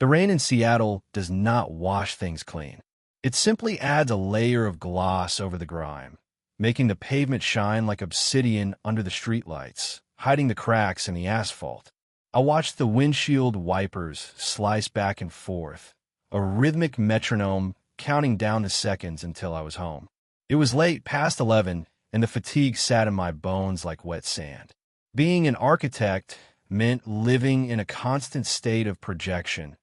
The rain in Seattle does not wash things clean. It simply adds a layer of gloss over the grime, making the pavement shine like obsidian under the streetlights, hiding the cracks in the asphalt. I watched the windshield wipers slice back and forth, a rhythmic metronome counting down the seconds until I was home. It was late, past 11, and the fatigue sat in my bones like wet sand. Being an architect meant living in a constant state of projection,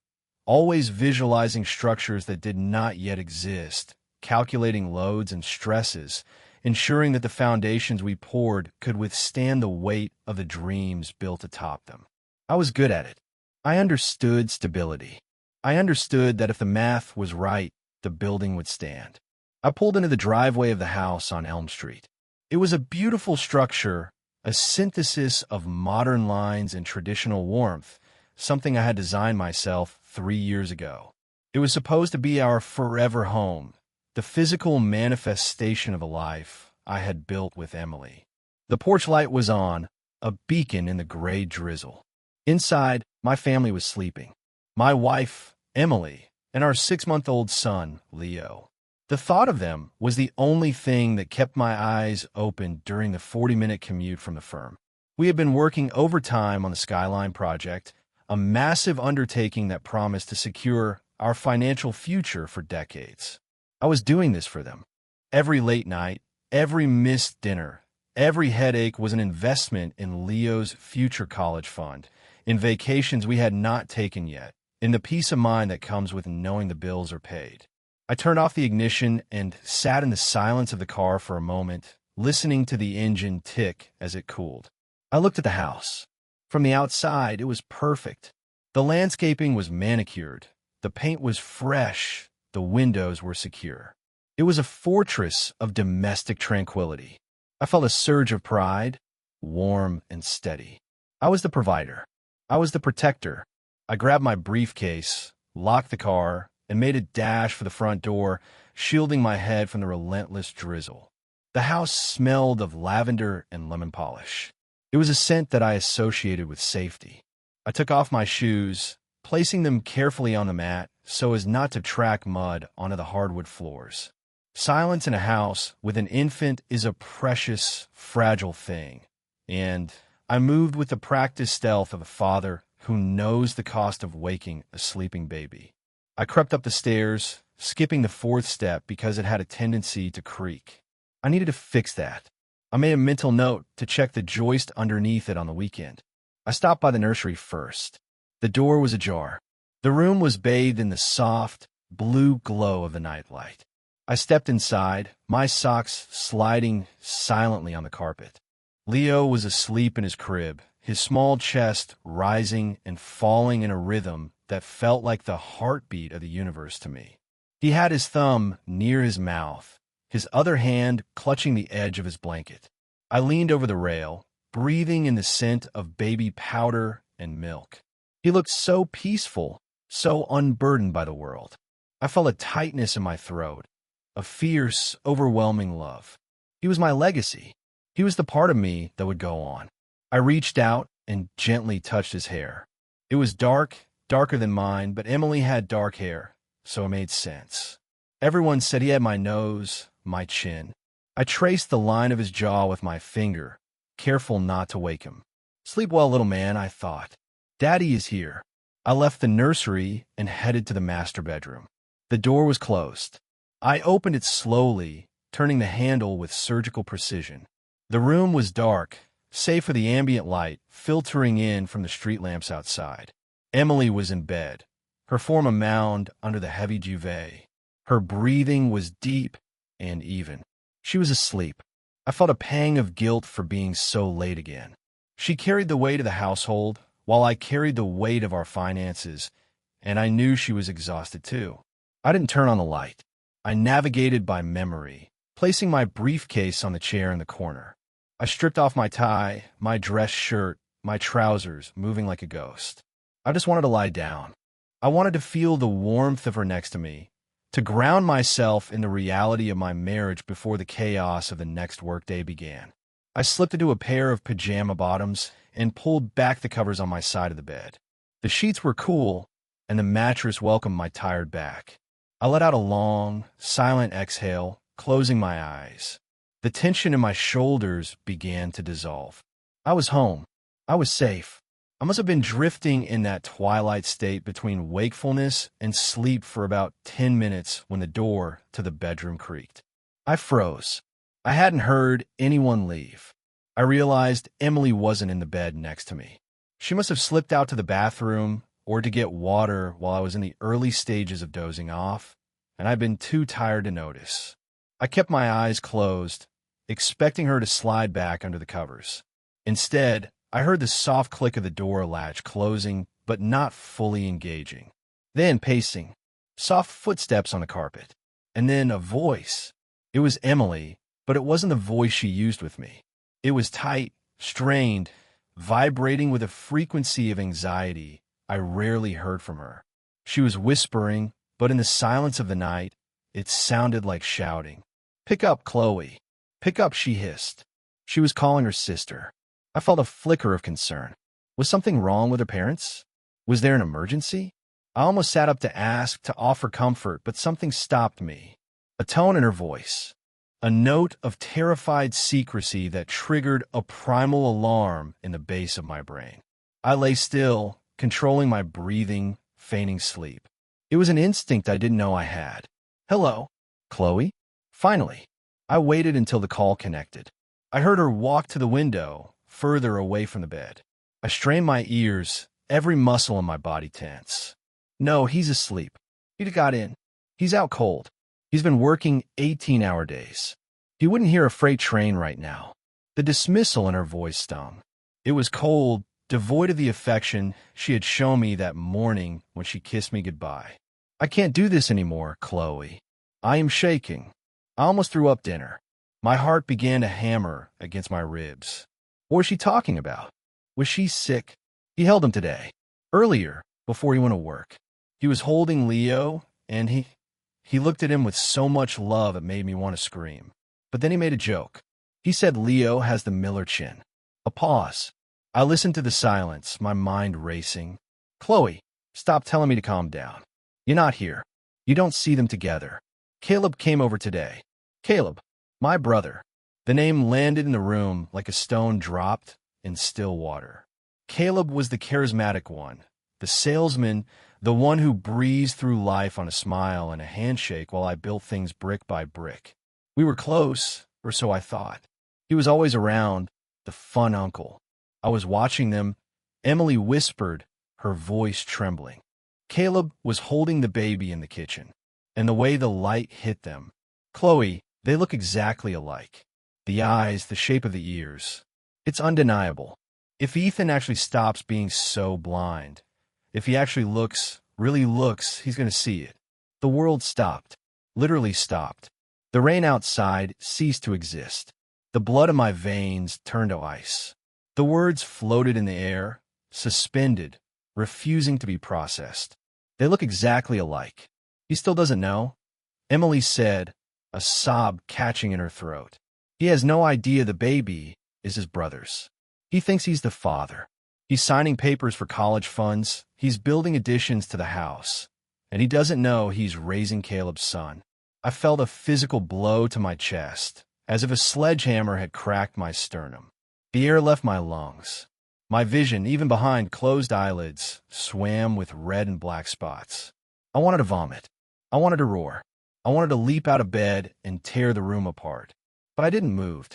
always visualizing structures that did not yet exist, calculating loads and stresses, ensuring that the foundations we poured could withstand the weight of the dreams built atop them. I was good at it. I understood stability. I understood that if the math was right, the building would stand. I pulled into the driveway of the house on Elm Street. It was a beautiful structure, a synthesis of modern lines and traditional warmth, something I had designed myself 3 years ago. It was supposed to be our forever home, the physical manifestation of a life I had built with Emily. The porch light was on, a beacon in the gray drizzle. Inside, my family was sleeping. My wife, Emily, and our 6-month-old son, Leo. The thought of them was the only thing that kept my eyes open during the 40-minute commute from the firm. We had been working overtime on the Skyline project, a massive undertaking that promised to secure our financial future for decades. I was doing this for them. Every late night, every missed dinner, every headache was an investment in Leo's future college fund, in vacations we had not taken yet, in the peace of mind that comes with knowing the bills are paid. I turned off the ignition and sat in the silence of the car for a moment, listening to the engine tick as it cooled. I looked at the house. From the outside, it was perfect. The landscaping was manicured. The paint was fresh. The windows were secure. It was a fortress of domestic tranquility. I felt a surge of pride, warm and steady. I was the provider. I was the protector. I grabbed my briefcase, locked the car, and made a dash for the front door, shielding my head from the relentless drizzle. The house smelled of lavender and lemon polish. It was a scent that I associated with safety. I took off my shoes, placing them carefully on the mat so as not to track mud onto the hardwood floors. Silence in a house with an infant is a precious, fragile thing, and I moved with the practiced stealth of a father who knows the cost of waking a sleeping baby. I crept up the stairs, skipping the 4th step because it had a tendency to creak. I needed to fix that. I made a mental note to check the joist underneath it on the weekend. I stopped by the nursery first. The door was ajar. The room was bathed in the soft, blue glow of the nightlight. I stepped inside, my socks sliding silently on the carpet. Leo was asleep in his crib, his small chest rising and falling in a rhythm that felt like the heartbeat of the universe to me. He had his thumb near his mouth, his other hand clutching the edge of his blanket. I leaned over the rail, breathing in the scent of baby powder and milk. He looked so peaceful, so unburdened by the world. I felt a tightness in my throat, a fierce, overwhelming love. He was my legacy. He was the part of me that would go on. I reached out and gently touched his hair. It was dark, darker than mine, but Emily had dark hair, so it made sense. Everyone said he had my nose, my chin. I traced the line of his jaw with my finger, careful not to wake him. Sleep well, little man, I thought. Daddy is here. I left the nursery and headed to the master bedroom. The door was closed. I opened it slowly, turning the handle with surgical precision. The room was dark, save for the ambient light filtering in from the street lamps outside. Emily was in bed, her form a mound under the heavy duvet. Her breathing was deep and even. She was asleep. I felt a pang of guilt for being so late again. She carried the weight of the household, while I carried the weight of our finances, and I knew she was exhausted too. I didn't turn on the light. I navigated by memory, placing my briefcase on the chair in the corner. I stripped off my tie, my dress shirt, my trousers, moving like a ghost. I just wanted to lie down. I wanted to feel the warmth of her next to me, to ground myself in the reality of my marriage before the chaos of the next workday began. I slipped into a pair of pajama bottoms and pulled back the covers on my side of the bed. The sheets were cool, and the mattress welcomed my tired back. I let out a long, silent exhale, closing my eyes. The tension in my shoulders began to dissolve. I was home. I was safe. I must have been drifting in that twilight state between wakefulness and sleep for about 10 minutes when the door to the bedroom creaked. I froze. I hadn't heard anyone leave. I realized Emily wasn't in the bed next to me. She must have slipped out to the bathroom or to get water while I was in the early stages of dozing off, and I'd been too tired to notice. I kept my eyes closed, expecting her to slide back under the covers. Instead, I heard the soft click of the door latch closing, but not fully engaging. Then pacing, soft footsteps on the carpet, and then a voice. It was Emily, but it wasn't the voice she used with me. It was tight, strained, vibrating with a frequency of anxiety I rarely heard from her. She was whispering, but in the silence of the night, it sounded like shouting. "Pick up, Chloe. Pick up," she hissed. She was calling her sister. I felt a flicker of concern. Was something wrong with her parents? Was there an emergency? I almost sat up to ask, to offer comfort, but something stopped me. A tone in her voice. A note of terrified secrecy that triggered a primal alarm in the base of my brain. I lay still, controlling my breathing, feigning sleep. It was an instinct I didn't know I had. "Hello, Chloe?" Finally, I waited until the call connected. I heard her walk to the window, further away from the bed. I strained my ears, every muscle in my body tense. "No, he's asleep. He got in. He's out cold. He's been working 18-hour days. He wouldn't hear a freight train right now." The dismissal in her voice stung. It was cold, devoid of the affection she had shown me that morning when she kissed me goodbye. "I can't do this anymore, Chloe. I am shaking." I almost threw up dinner. My heart began to hammer against my ribs. What was she talking about? Was she sick? He held him today. Earlier, before he went to work. He was holding Leo, and he looked at him with so much love it made me want to scream. But then he made a joke. He said Leo has the Miller chin. A pause. I listened to the silence, my mind racing. "Chloe, stop telling me to calm down. You're not here. You don't see them together. Caleb came over today. Caleb, my brother." The name landed in the room like a stone dropped in still water. Caleb was the charismatic one, the salesman, the one who breezed through life on a smile and a handshake while I built things brick by brick. We were close, or so I thought. He was always around, the fun uncle. I was watching them. Emily whispered, her voice trembling. Caleb was holding the baby in the kitchen, and the way the light hit them. "Chloe, they look exactly alike. The eyes, the shape of the ears. It's undeniable. If Ethan actually stops being so blind, if he actually really looks, he's going to see it." The world stopped. Literally stopped. The rain outside ceased to exist. The blood in my veins turned to ice. The words floated in the air, suspended, refusing to be processed. "They look exactly alike. He still doesn't know," Emily said, a sob catching in her throat. "He has no idea the baby is his brother's. He thinks he's the father. He's signing papers for college funds. He's building additions to the house. And he doesn't know he's raising Caleb's son." I felt a physical blow to my chest, as if a sledgehammer had cracked my sternum. The air left my lungs. My vision, even behind closed eyelids, swam with red and black spots. I wanted to vomit. I wanted to roar. I wanted to leap out of bed and tear the room apart. But I didn't move.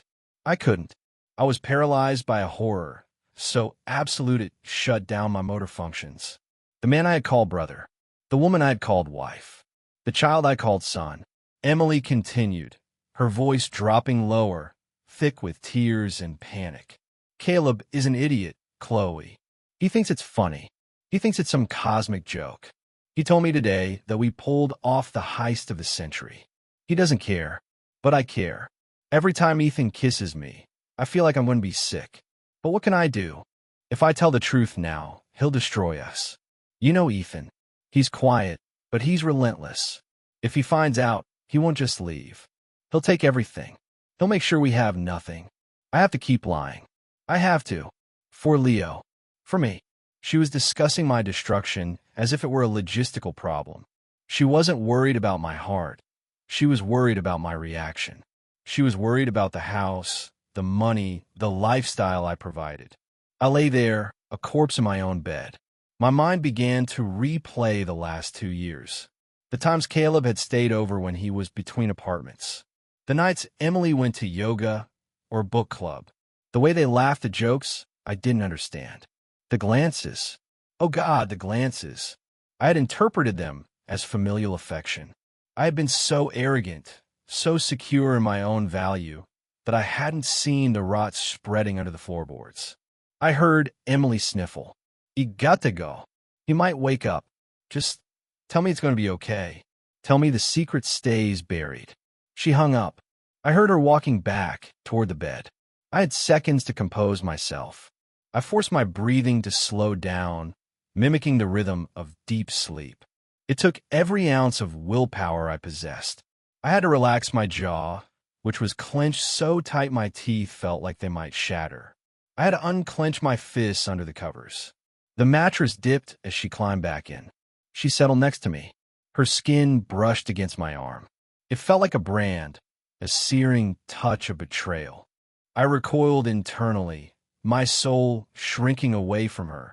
I couldn't. I was paralyzed by a horror, so absolute it shut down my motor functions. The man I had called brother. The woman I had called wife. The child I called son. Emily continued, her voice dropping lower, thick with tears and panic. "Caleb is an idiot, Chloe. He thinks it's funny. He thinks it's some cosmic joke. He told me today that we pulled off the heist of the century. He doesn't care, but I care. Every time Ethan kisses me, I feel like I'm going to be sick. But what can I do? If I tell the truth now, he'll destroy us. You know Ethan. He's quiet, but he's relentless. If he finds out, he won't just leave. He'll take everything. He'll make sure we have nothing. I have to keep lying. I have to. For Leo. For me." She was discussing my destruction as if it were a logistical problem. She wasn't worried about my heart. She was worried about my reaction. She was worried about the house, the money, the lifestyle I provided. I lay there, a corpse in my own bed. My mind began to replay the last 2 years. The times Caleb had stayed over when he was between apartments. The nights Emily went to yoga or book club. The way they laughed at jokes, I didn't understand. The glances. Oh God, the glances. I had interpreted them as familial affection. I had been so arrogant, so secure in my own value, that I hadn't seen the rot spreading under the floorboards. I heard Emily sniffle. "You got to go. He might wake up. Just tell me it's going to be okay. Tell me the secret stays buried." She hung up. I heard her walking back toward the bed. I had seconds to compose myself. I forced my breathing to slow down, mimicking the rhythm of deep sleep. It took every ounce of willpower I possessed. I had to relax my jaw, which was clenched so tight my teeth felt like they might shatter. I had to unclench my fists under the covers. The mattress dipped as she climbed back in. She settled next to me. Her skin brushed against my arm. It felt like a brand, a searing touch of betrayal. I recoiled internally, my soul shrinking away from her,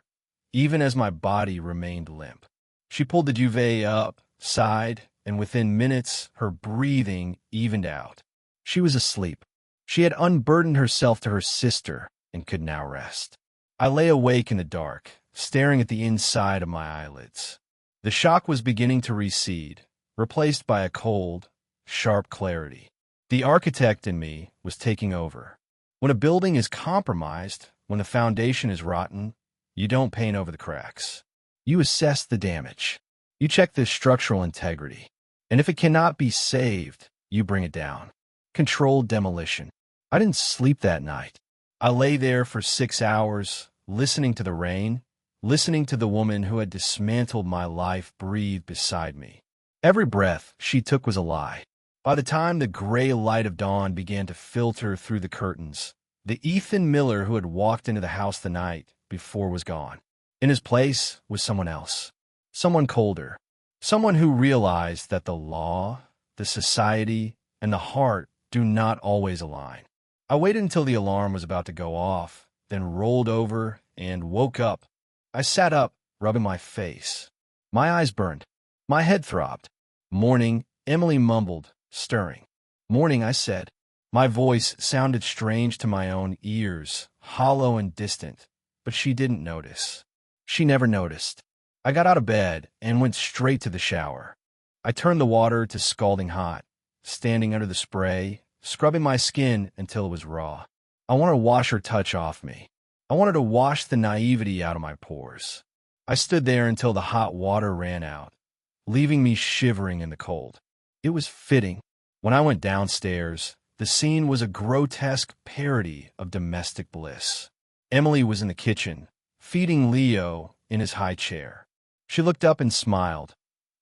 even as my body remained limp. She pulled the duvet up, sighed, and within minutes, her breathing evened out. She was asleep. She had unburdened herself to her sister and could now rest. I lay awake in the dark, staring at the inside of my eyelids. The shock was beginning to recede, replaced by a cold, sharp clarity. The architect in me was taking over. When a building is compromised, when the foundation is rotten, you don't paint over the cracks. You assess the damage. You check the structural integrity. And if it cannot be saved, you bring it down. Controlled demolition. I didn't sleep that night. I lay there for 6 hours, listening to the rain, listening to the woman who had dismantled my life breathe beside me. Every breath she took was a lie. By the time the gray light of dawn began to filter through the curtains, the Ethan Miller who had walked into the house the night before was gone. In his place was someone else, someone colder, someone who realized that the law, the society, and the heart do not always align. I waited until the alarm was about to go off, then rolled over and woke up. I sat up, rubbing my face. My eyes burned. My head throbbed. "Morning," Emily mumbled, stirring. "Morning," I said. My voice sounded strange to my own ears, hollow and distant, but she didn't notice. She never noticed. I got out of bed and went straight to the shower. I turned the water to scalding hot, standing under the spray, scrubbing my skin until it was raw. I wanted to wash her touch off me. I wanted to wash the naivety out of my pores. I stood there until the hot water ran out, leaving me shivering in the cold. It was fitting. When I went downstairs, the scene was a grotesque parody of domestic bliss. Emily was in the kitchen, feeding Leo in his high chair. She looked up and smiled,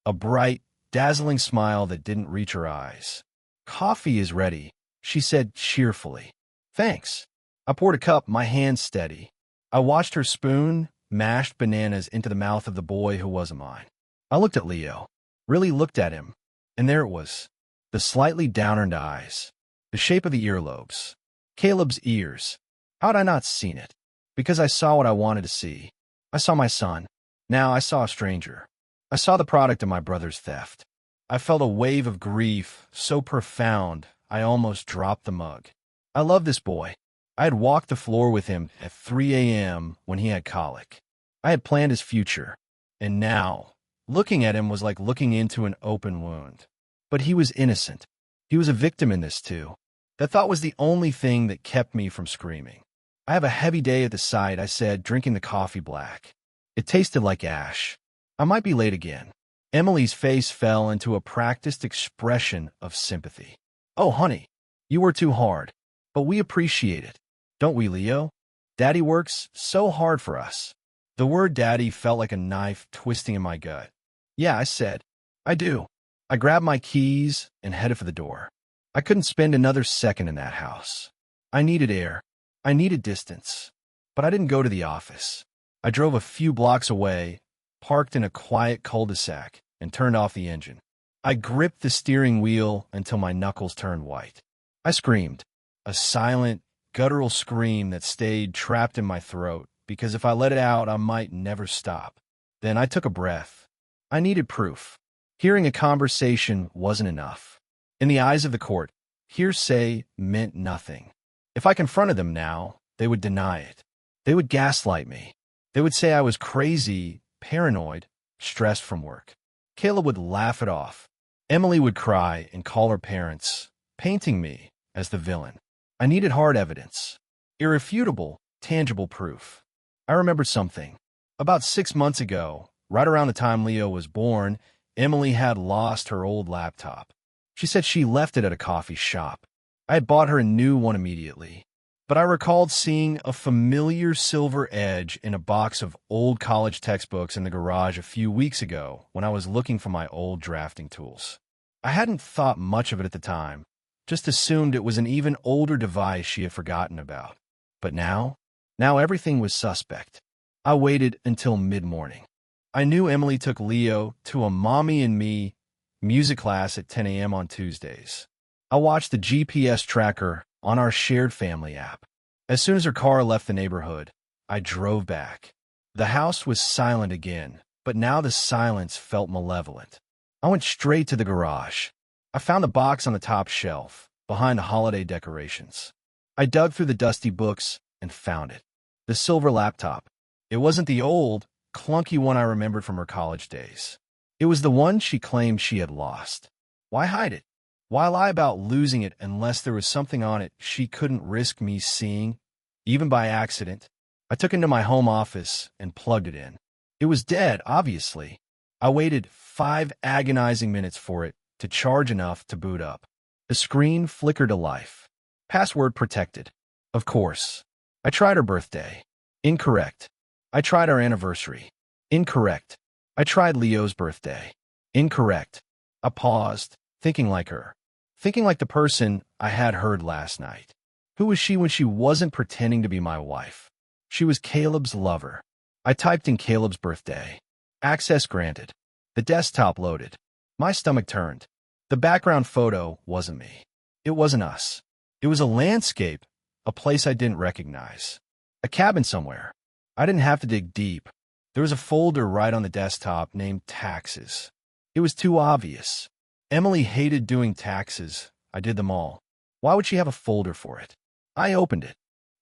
a bright, dazzling smile that didn't reach her eyes. "Coffee is ready," she said cheerfully. "Thanks." I poured a cup, my hand steady. I watched her spoon mashed bananas into the mouth of the boy who wasn't mine. I looked at Leo, really looked at him, and there it was, the slightly downturned eyes, the shape of the earlobes, Caleb's ears. How had I not seen it? Because I saw what I wanted to see. I saw my son. Now I saw a stranger. I saw the product of my brother's theft. I felt a wave of grief so profound I almost dropped the mug. I loved this boy. I had walked the floor with him at 3 a.m. when he had colic. I had planned his future. And now, looking at him was like looking into an open wound. But he was innocent. He was a victim in this too. That thought was the only thing that kept me from screaming. "I have a heavy day at the site," I said, drinking the coffee black. It tasted like ash. I might be late again. Emily's face fell into a practiced expression of sympathy. "Oh, honey, you were too hard. But we appreciate it. Don't we, Leo? Daddy works so hard for us." The word daddy felt like a knife twisting in my gut. "Yeah," I said. "I do." I grabbed my keys and headed for the door. I couldn't spend another second in that house. I needed air. I needed distance. But I didn't go to the office. I drove a few blocks away, parked in a quiet cul-de-sac, and turned off the engine. I gripped the steering wheel until my knuckles turned white. I screamed, a silent, guttural scream that stayed trapped in my throat, because if I let it out, I might never stop. Then I took a breath. I needed proof. Hearing a conversation wasn't enough. In the eyes of the court, hearsay meant nothing. If I confronted them now, they would deny it. They would gaslight me. They would say I was crazy, paranoid, stressed from work. Caleb would laugh it off. Emily would cry and call her parents, painting me as the villain. I needed hard evidence. Irrefutable, tangible proof. I remembered something. About 6 months ago, right around the time Leo was born, Emily had lost her old laptop. She said she left it at a coffee shop. I had bought her a new one immediately, but I recalled seeing a familiar silver edge in a box of old college textbooks in the garage a few weeks ago when I was looking for my old drafting tools. I hadn't thought much of it at the time, just assumed it was an even older device she had forgotten about. But now everything was suspect. I waited until mid-morning. I knew Emily took Leo to a Mommy and Me music class at 10 a.m. on Tuesdays. I watched the GPS tracker on our shared family app. As soon as her car left the neighborhood, I drove back. The house was silent again, but now the silence felt malevolent. I went straight to the garage. I found the box on the top shelf, behind the holiday decorations. I dug through the dusty books and found it. The silver laptop. It wasn't the old, clunky one I remembered from her college days. It was the one she claimed she had lost. Why hide it? Why lie about losing it unless there was something on it she couldn't risk me seeing, even by accident? I took it into my home office and plugged it in. It was dead, obviously. I waited 5 agonizing minutes for it to charge enough to boot up. The screen flickered to life. Password protected. Of course. I tried her birthday. Incorrect. I tried our anniversary. Incorrect. I tried Leo's birthday. Incorrect. I paused, thinking like her. Thinking like the person I had heard last night. Who was she when she wasn't pretending to be my wife? She was Caleb's lover. I typed in Caleb's birthday. Access granted. The desktop loaded. My stomach turned. The background photo wasn't me. It wasn't us. It was a landscape, a place I didn't recognize. A cabin somewhere. I didn't have to dig deep. There was a folder right on the desktop named Taxes. It was too obvious. Emily hated doing taxes. I did them all. Why would she have a folder for it? I opened it.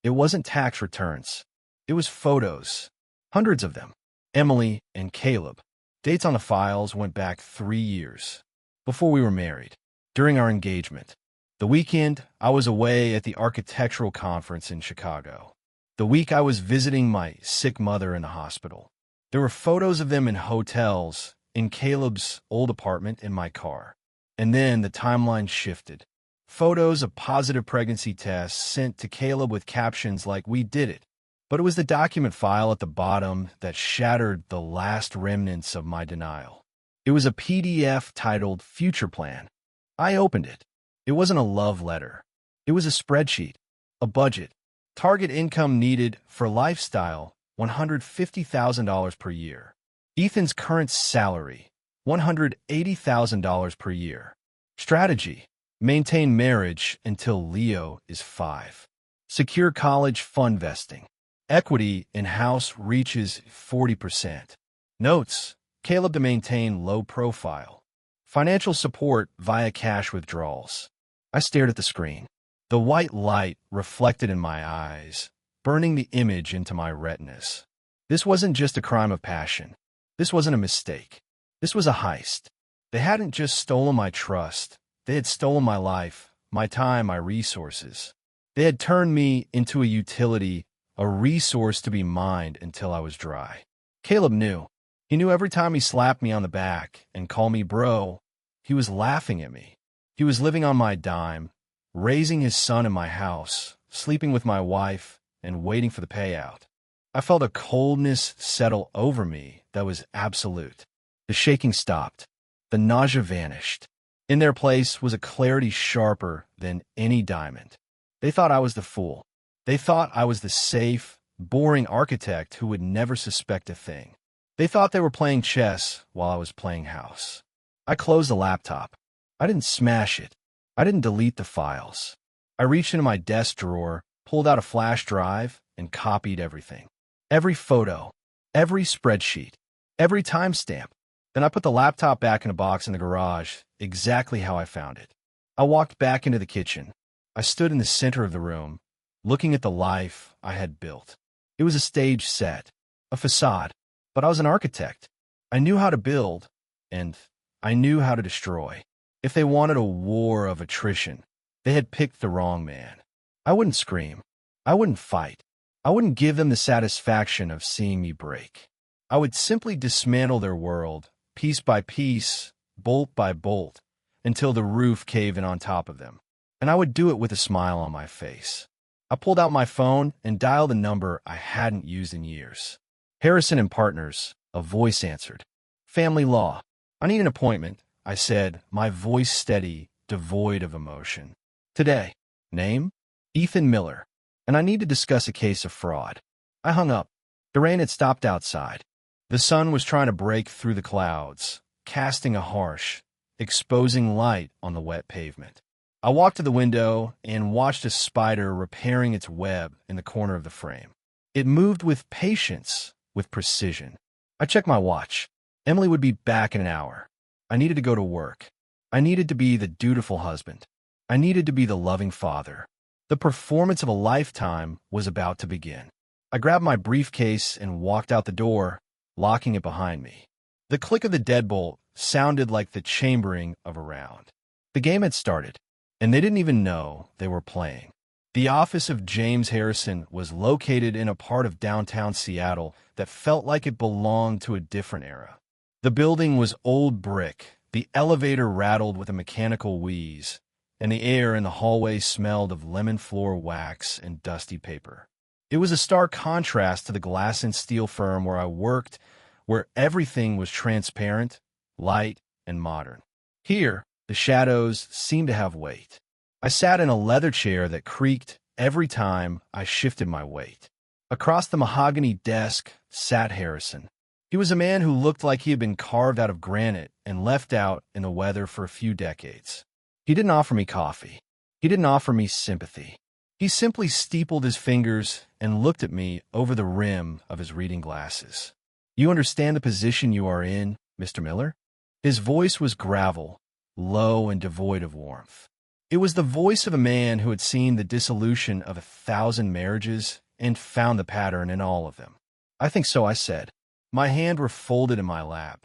It wasn't tax returns. It was photos. Hundreds of them. Emily and Caleb. Dates on the files went back 3 years. Before we were married. During our engagement. The weekend, I was away at the architectural conference in Chicago. The week I was visiting my sick mother in the hospital. There were photos of them in hotels, in Caleb's old apartment, in my car. And then the timeline shifted. Photos of positive pregnancy tests sent to Caleb with captions like, "We did it." But it was the document file at the bottom that shattered the last remnants of my denial. It was a PDF titled Future Plan. I opened it. It wasn't a love letter. It was a spreadsheet, a budget. Target income needed for lifestyle, $150,000 per year. Ethan's current salary, $180,000 per year. Strategy, maintain marriage until Leo is 5. Secure college fund vesting. Equity in house reaches 40%. Notes, Caleb to maintain low profile. Financial support via cash withdrawals. I stared at the screen. The white light reflected in my eyes, burning the image into my retinas. This wasn't just a crime of passion. This wasn't a mistake. This was a heist. They hadn't just stolen my trust. They had stolen my life, my time, my resources. They had turned me into a utility, a resource to be mined until I was dry. Caleb knew. He knew every time he slapped me on the back and called me bro, he was laughing at me. He was living on my dime, raising his son in my house, sleeping with my wife, and waiting for the payout. I felt a coldness settle over me that was absolute. The shaking stopped. The nausea vanished. In their place was a clarity sharper than any diamond. They thought I was the fool. They thought I was the safe, boring architect who would never suspect a thing. They thought they were playing chess while I was playing house. I closed the laptop. I didn't smash it. I didn't delete the files. I reached into my desk drawer, pulled out a flash drive, and copied everything. Every photo, every spreadsheet, every timestamp. Then I put the laptop back in a box in the garage, exactly how I found it. I walked back into the kitchen. I stood in the center of the room, looking at the life I had built. It was a stage set, a facade, but I was an architect. I knew how to build, and I knew how to destroy. If they wanted a war of attrition, they had picked the wrong man. I wouldn't scream. I wouldn't fight. I wouldn't give them the satisfaction of seeing me break. I would simply dismantle their world, piece by piece, bolt by bolt, until the roof caved in on top of them. And I would do it with a smile on my face. I pulled out my phone and dialed a number I hadn't used in years. Harrison and Partners, a voice answered. Family law. I need an appointment, I said, my voice steady, devoid of emotion. Today. Name? Ethan Miller. And I need to discuss a case of fraud. I hung up. The rain had stopped outside. The sun was trying to break through the clouds, casting a harsh, exposing light on the wet pavement. I walked to the window and watched a spider repairing its web in the corner of the frame. It moved with patience, with precision. I checked my watch. Emily would be back in an hour. I needed to go to work. I needed to be the dutiful husband. I needed to be the loving father. The performance of a lifetime was about to begin. I grabbed my briefcase and walked out the door, locking it behind me. The click of the deadbolt sounded like the chambering of a round. The game had started, and they didn't even know they were playing. The office of James Harrison was located in a part of downtown Seattle that felt like it belonged to a different era. The building was old brick, the elevator rattled with a mechanical wheeze, and the air in the hallway smelled of lemon floor wax and dusty paper. It was a stark contrast to the glass and steel firm where I worked, where everything was transparent, light, and modern. Here, the shadows seemed to have weight. I sat in a leather chair that creaked every time I shifted my weight. Across the mahogany desk sat Harrison. He was a man who looked like he had been carved out of granite and left out in the weather for a few decades. He didn't offer me coffee. He didn't offer me sympathy. He simply steepled his fingers and looked at me over the rim of his reading glasses. You understand the position you are in, Mr. Miller? His voice was gravel, low and devoid of warmth. It was the voice of a man who had seen the dissolution of 1,000 marriages and found the pattern in all of them. I think so, I said. My hands were folded in my lap,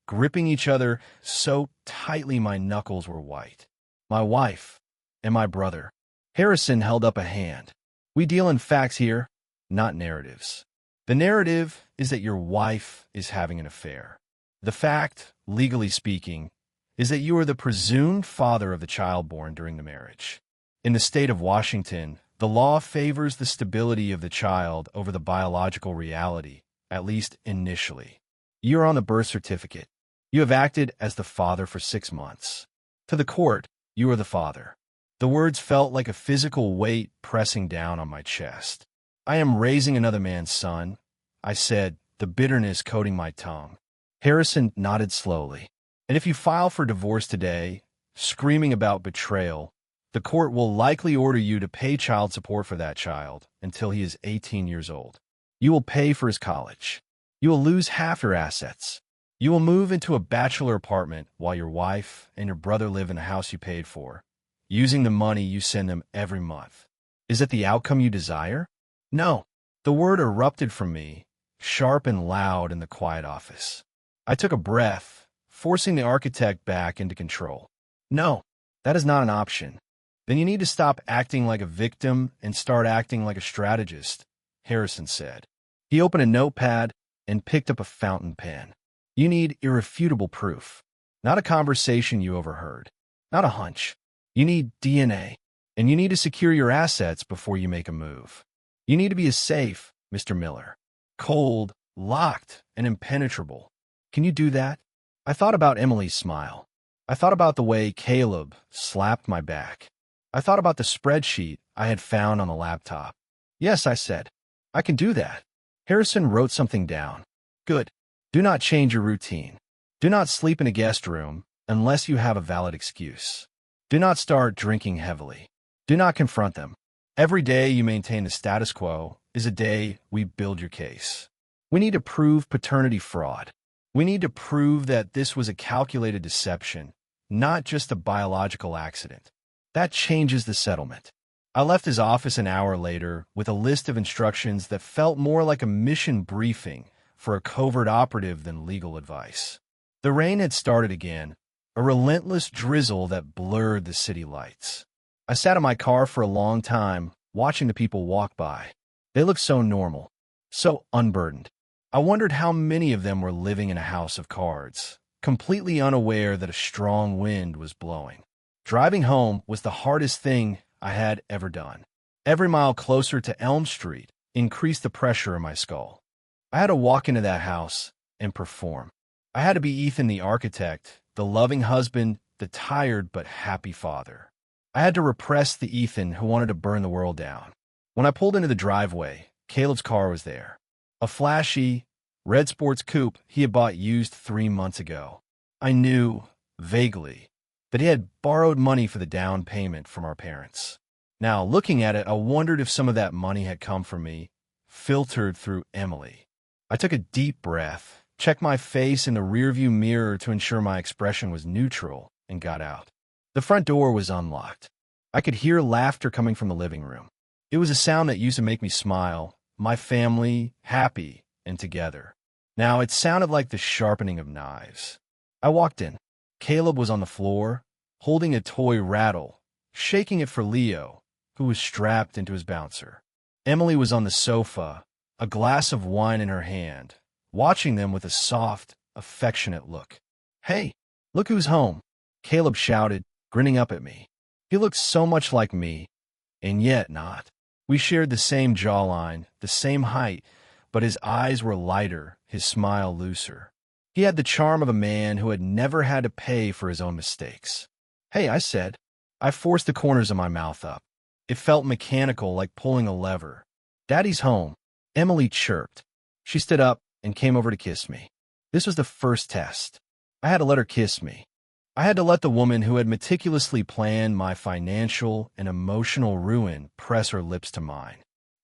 gripping each other so tightly my knuckles were white. My wife and my brother. Harrison held up a hand. We deal in facts here, not narratives. The narrative is that your wife is having an affair. The fact, legally speaking, is that you are the presumed father of the child born during the marriage. In the state of Washington, the law favors the stability of the child over the biological reality, at least initially. You are on the birth certificate. You have acted as the father for 6 months. To the court, you are the father. The words felt like a physical weight pressing down on my chest. I am raising another man's son, I said, the bitterness coating my tongue. Harrison nodded slowly. And if you file for divorce today, screaming about betrayal, the court will likely order you to pay child support for that child until he is 18 years old. You will pay for his college. You will lose half your assets. You will move into a bachelor apartment while your wife and your brother live in a house you paid for, using the money you send them every month. Is it the outcome you desire? No. The word erupted from me, sharp and loud in the quiet office. I took a breath, forcing the architect back into control. No, that is not an option. Then you need to stop acting like a victim and start acting like a strategist, Harrison said. He opened a notepad and picked up a fountain pen. You need irrefutable proof, not a conversation you overheard, not a hunch. You need DNA, and you need to secure your assets before you make a move. You need to be as safe, Mr. Miller. Cold, locked, and impenetrable. Can you do that? I thought about Emily's smile. I thought about the way Caleb slapped my back. I thought about the spreadsheet I had found on the laptop. Yes, I said. I can do that. Harrison wrote something down. Good. Do not change your routine. Do not sleep in a guest room unless you have a valid excuse. Do not start drinking heavily. Do not confront them. Every day you maintain the status quo is a day we build your case. We need to prove paternity fraud. We need to prove that this was a calculated deception, not just a biological accident. That changes the settlement. I left his office an hour later with a list of instructions that felt more like a mission briefing for a covert operative than legal advice. The rain had started again, a relentless drizzle that blurred the city lights. I sat in my car for a long time, watching the people walk by. They looked so normal, so unburdened. I wondered how many of them were living in a house of cards, completely unaware that a strong wind was blowing. Driving home was the hardest thing I had ever done. Every mile closer to Elm Street increased the pressure in my skull. I had to walk into that house and perform. I had to be Ethan the architect, the loving husband, the tired but happy father. I had to repress the Ethan who wanted to burn the world down. When I pulled into the driveway, Caleb's car was there. A flashy, red sports coupe he had bought used 3 months ago. I knew, vaguely, that he had borrowed money for the down payment from our parents. Now, looking at it, I wondered if some of that money had come from me, filtered through Emily. I took a deep breath, checked my face in the rearview mirror to ensure my expression was neutral, and got out. The front door was unlocked. I could hear laughter coming from the living room. It was a sound that used to make me smile, my family happy and together. Now it sounded like the sharpening of knives. I walked in. Caleb was on the floor, holding a toy rattle, shaking it for Leo, who was strapped into his bouncer. Emily was on the sofa, a glass of wine in her hand, watching them with a soft, affectionate look. "Hey, look who's home," Caleb shouted, grinning up at me. He looked so much like me, and yet not. We shared the same jawline, the same height, but his eyes were lighter, his smile looser. He had the charm of a man who had never had to pay for his own mistakes. "Hey," I said. I forced the corners of my mouth up. It felt mechanical, like pulling a lever. "Daddy's home," Emily chirped. She stood up and came over to kiss me. This was the first test. I had to let her kiss me. I had to let the woman who had meticulously planned my financial and emotional ruin press her lips to mine.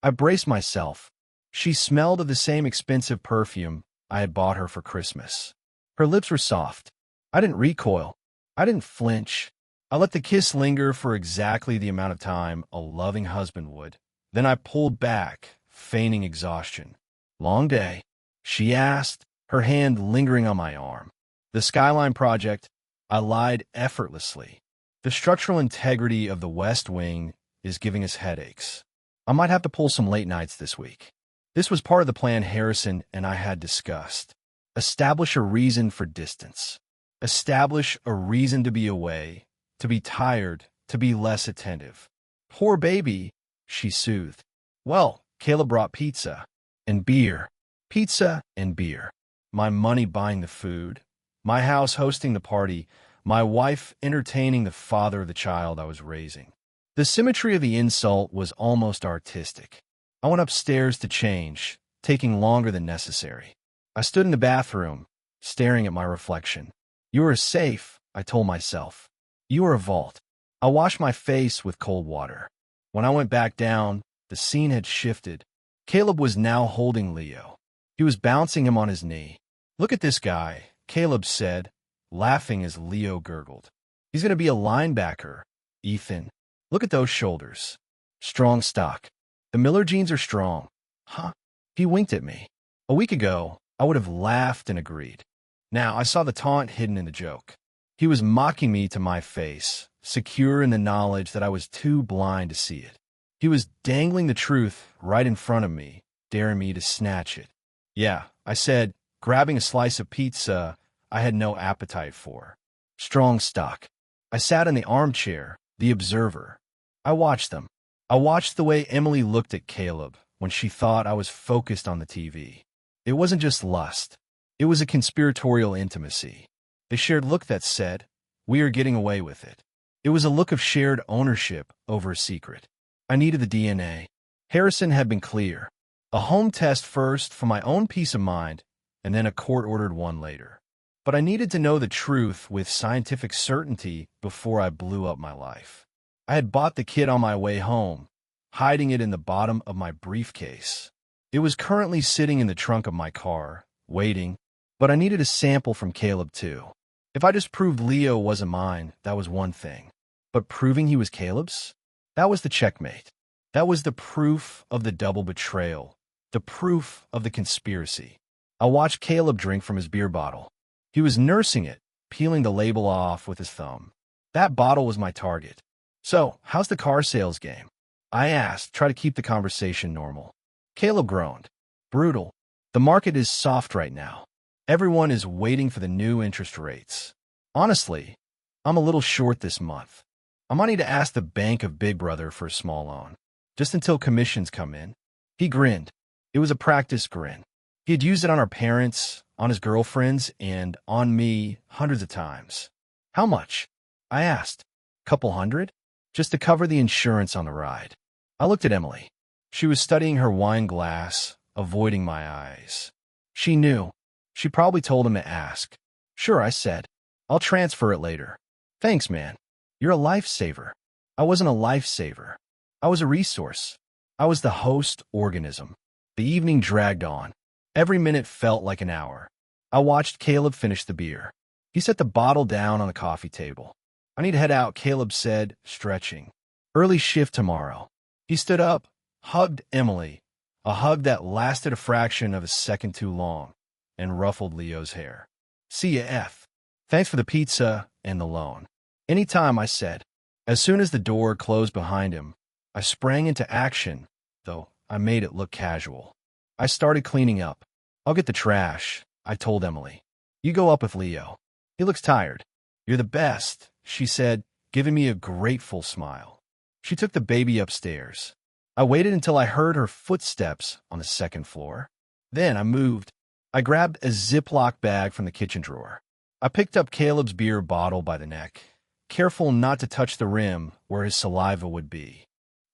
I braced myself. She smelled of the same expensive perfume I had bought her for Christmas. Her lips were soft. I didn't recoil. I didn't flinch. I let the kiss linger for exactly the amount of time a loving husband would. Then I pulled back, feigning exhaustion. "Long day?" she asked, her hand lingering on my arm. "The Skyline Project," I lied effortlessly. "The structural integrity of the West Wing is giving us headaches. I might have to pull some late nights this week." This was part of the plan Harrison and I had discussed. Establish a reason for distance. Establish a reason to be away, to be tired, to be less attentive. "Poor baby," she soothed. Well, Caleb brought pizza and beer. Pizza and beer. My money buying the food. My house hosting the party. My wife entertaining the father of the child I was raising. The symmetry of the insult was almost artistic. I went upstairs to change, taking longer than necessary. I stood in the bathroom, staring at my reflection. "You are safe," I told myself. "You are a vault." I washed my face with cold water. When I went back down, the scene had shifted. Caleb was now holding Leo. He was bouncing him on his knee. "Look at this guy," Caleb said, laughing as Leo gurgled. "He's going to be a linebacker, Ethan. Look at those shoulders. Strong stock. The Miller jeans are strong." "Huh?" He winked at me. A week ago, I would have laughed and agreed. Now I saw the taunt hidden in the joke. He was mocking me to my face, secure in the knowledge that I was too blind to see it. He was dangling the truth right in front of me, daring me to snatch it. "Yeah," I said, grabbing a slice of pizza I had no appetite for. "Strong stock." I sat in the armchair, the observer. I watched them. I watched the way Emily looked at Caleb when she thought I was focused on the TV. It wasn't just lust. It was a conspiratorial intimacy. A shared look that said, "We are getting away with it." It was a look of shared ownership over a secret. I needed the DNA. Harrison had been clear. A home test first for my own peace of mind, and then a court-ordered one later. But I needed to know the truth with scientific certainty before I blew up my life. I had bought the kit on my way home, hiding it in the bottom of my briefcase. It was currently sitting in the trunk of my car, waiting, but I needed a sample from Caleb too. If I just proved Leo wasn't mine, that was one thing. But proving he was Caleb's? That was the checkmate. That was the proof of the double betrayal, the proof of the conspiracy. I watched Caleb drink from his beer bottle. He was nursing it, peeling the label off with his thumb. That bottle was my target. "So, how's the car sales game?" I asked, try to keep the conversation normal. Caleb groaned. "Brutal. The market is soft right now. Everyone is waiting for the new interest rates. Honestly, I'm a little short this month. I might need to ask the bank of Big Brother for a small loan, just until commissions come in." He grinned. It was a practice grin. He had used it on our parents, on his girlfriends, and on me hundreds of times. "How much?" I asked. "Couple hundred? Just to cover the insurance on the ride." I looked at Emily. She was studying her wine glass, avoiding my eyes. She knew. She probably told him to ask. "Sure," I said. "I'll transfer it later." "Thanks, man. You're a lifesaver." I wasn't a lifesaver. I was a resource. I was the host organism. The evening dragged on. Every minute felt like an hour. I watched Caleb finish the beer. He set the bottle down on the coffee table. "I need to head out," Caleb said, stretching. "Early shift tomorrow." He stood up, hugged Emily, a hug that lasted a fraction of a second too long, and ruffled Leo's hair. "See ya, F. Thanks for the pizza and the loan." "Anytime," I said. As soon as the door closed behind him, I sprang into action, though I made it look casual. I started cleaning up. "I'll get the trash," I told Emily. "You go up with Leo. He looks tired." "You're the best," she said, giving me a grateful smile. She took the baby upstairs. I waited until I heard her footsteps on the second floor. Then I moved. I grabbed a Ziploc bag from the kitchen drawer. I picked up Caleb's beer bottle by the neck, careful not to touch the rim where his saliva would be.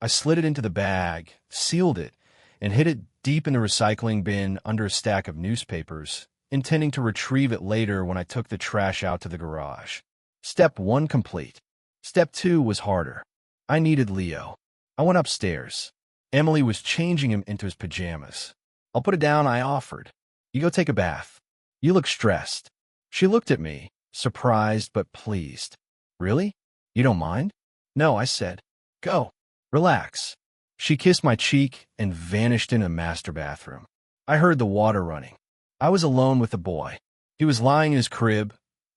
I slid it into the bag, sealed it, and hid it deep in the recycling bin under a stack of newspapers, intending to retrieve it later when I took the trash out to the garage. Step 1 complete. Step 2 was harder. I needed Leo. I went upstairs. Emily was changing him into his pajamas. "I'll put it down," I offered. "You go take a bath. You look stressed." She looked at me, surprised but pleased. "Really? You don't mind?" "No," I said. "Go. Relax." She kissed my cheek and vanished in a master bathroom. I heard the water running. I was alone with the boy. He was lying in his crib,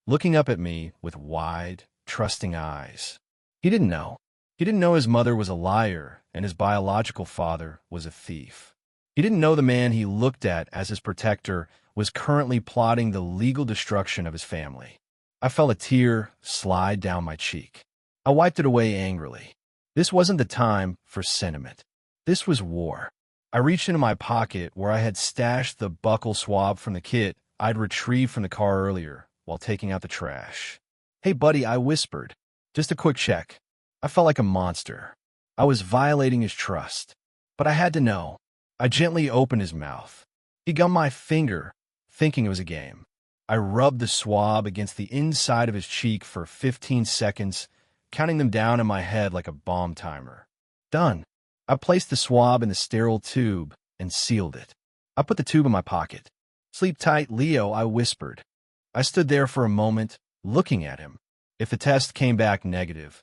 looking up at me with wide, trusting eyes. He didn't know. He didn't know his mother was a liar and his biological father was a thief. He didn't know the man he looked at as his protector was currently plotting the legal destruction of his family. I felt a tear slide down my cheek. I wiped it away angrily. This wasn't the time for sentiment. This was war. I reached into my pocket where I had stashed the buccal swab from the kit I'd retrieved from the car earlier while taking out the trash. "Hey, buddy," I whispered. "Just a quick check." I felt like a monster. I was violating his trust. But I had to know. I gently opened his mouth. He gummed my finger, thinking it was a game. I rubbed the swab against the inside of his cheek for 15 seconds, counting them down in my head like a bomb timer. Done. I placed the swab in the sterile tube and sealed it. I put the tube in my pocket. "Sleep tight, Leo," I whispered. I stood there for a moment, looking at him. If the test came back negative,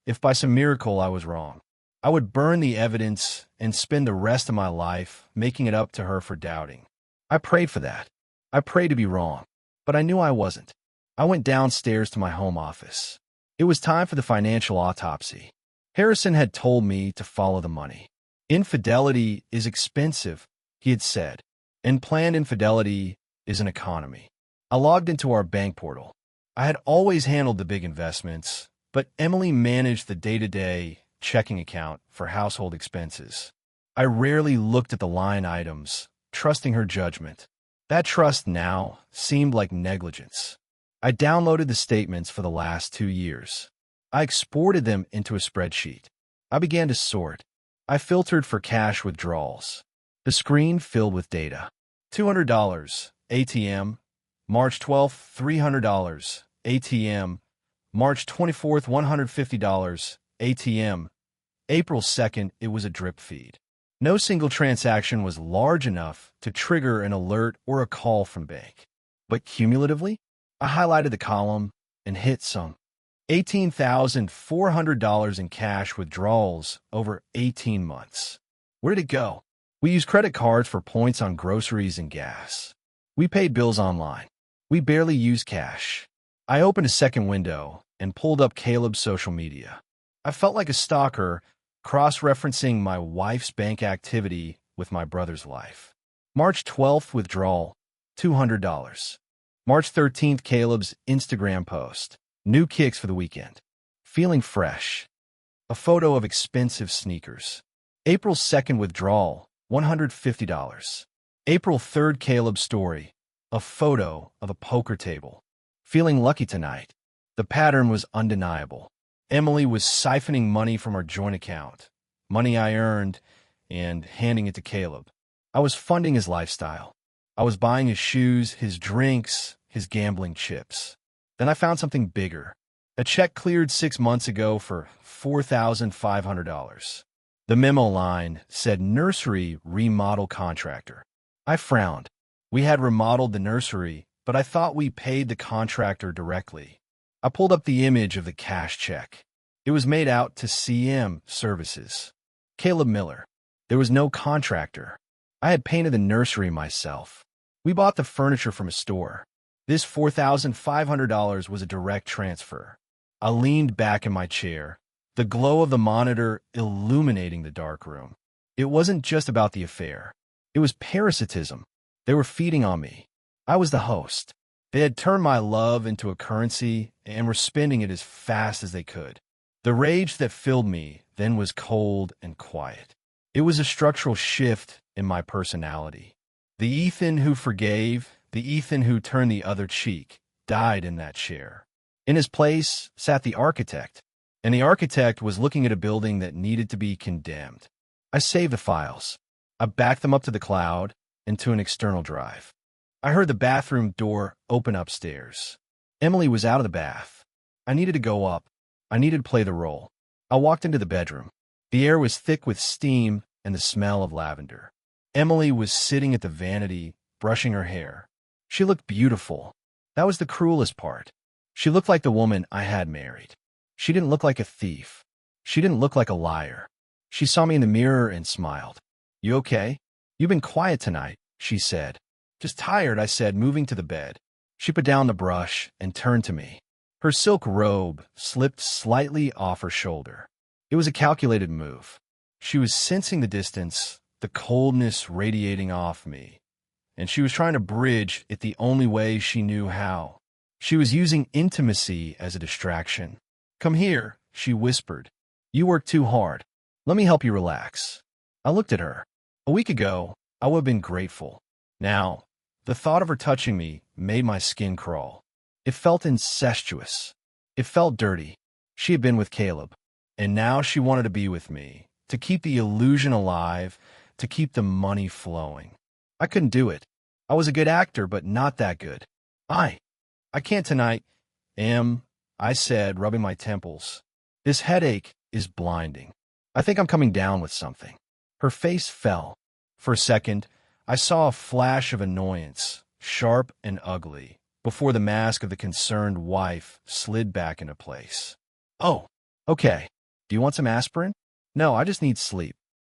if by some miracle I was wrong, I would burn the evidence and spend the rest of my life making it up to her for doubting. I prayed for that. I prayed to be wrong, but I knew I wasn't. I went downstairs to my home office. It was time for the financial autopsy. Harrison had told me to follow the money. Infidelity is expensive, he had said, and planned infidelity is an economy. I logged into our bank portal. I had always handled the big investments, but Emily managed the day-to-day checking account for household expenses. I rarely looked at the line items, trusting her judgment. That trust now seemed like negligence. I downloaded the statements for the last 2 years. I exported them into a spreadsheet. I began to sort. I filtered for cash withdrawals. The screen filled with data. $200, ATM. March 12th, $300, ATM. March 24th, $150, ATM. April 2nd, it was a drip feed. No single transaction was large enough to trigger an alert or a call from bank. But cumulatively, I highlighted the column and hit some. $18,400 in cash withdrawals over 18 months. Where did it go? We used credit cards for points on groceries and gas. We paid bills online. We barely used cash. I opened a second window and pulled up Caleb's social media. I felt like a stalker, cross-referencing my wife's bank activity with my brother's life. March 12th withdrawal, $200. March 13th, Caleb's Instagram post. New kicks for the weekend. Feeling fresh. A photo of expensive sneakers. April 2nd withdrawal, $150. April 3rd, Caleb's story. A photo of a poker table. Feeling lucky tonight. The pattern was undeniable. Emily was siphoning money from our joint account, money I earned, and handing it to Caleb. I was funding his lifestyle. I was buying his shoes, his drinks, his gambling chips. Then I found something bigger. A check cleared 6 months ago for $4,500. The memo line said nursery remodel contractor. I frowned. We had remodeled the nursery, but I thought we paid the contractor directly. I pulled up the image of the cash check. It was made out to CM Services. Caleb Miller. There was no contractor. I had painted the nursery myself. We bought the furniture from a store. This $4,500 was a direct transfer. I leaned back in my chair, the glow of the monitor illuminating the dark room. It wasn't just about the affair. It was parasitism. They were feeding on me. I was the host. They had turned my love into a currency and were spending it as fast as they could. The rage that filled me then was cold and quiet. It was a structural shift in my personality. The Ethan who forgave, the Ethan who turned the other cheek, died in that chair. In his place sat the architect, and the architect was looking at a building that needed to be condemned. I saved the files. I backed them up to the cloud and to an external drive. I heard the bathroom door open upstairs. Emily was out of the bath. I needed to go up. I needed to play the role. I walked into the bedroom. The air was thick with steam and the smell of lavender. Emily was sitting at the vanity, brushing her hair. She looked beautiful. That was the cruelest part. She looked like the woman I had married. She didn't look like a thief. She didn't look like a liar. She saw me in the mirror and smiled. "You okay? You've been quiet tonight," she said. "Just tired," I said, moving to the bed. She put down the brush and turned to me. Her silk robe slipped slightly off her shoulder. It was a calculated move. She was sensing the distance, the coldness radiating off me, and she was trying to bridge it the only way she knew how. She was using intimacy as a distraction. "Come here," she whispered. "You work too hard. Let me help you relax." I looked at her. A week ago, I would have been grateful. Now, the thought of her touching me made my skin crawl. It felt incestuous. It felt dirty. She had been with Caleb, and now she wanted to be with me, to keep the illusion alive, to keep the money flowing. I couldn't do it. I was a good actor, but not that good. I can't tonight, I said, rubbing my temples. This headache is blinding. I think I'm coming down with something. Her face fell. For a second, I saw a flash of annoyance, sharp and ugly, before the mask of the concerned wife slid back into place. "Oh, okay. Do you want some aspirin?" "No, I just need sleep."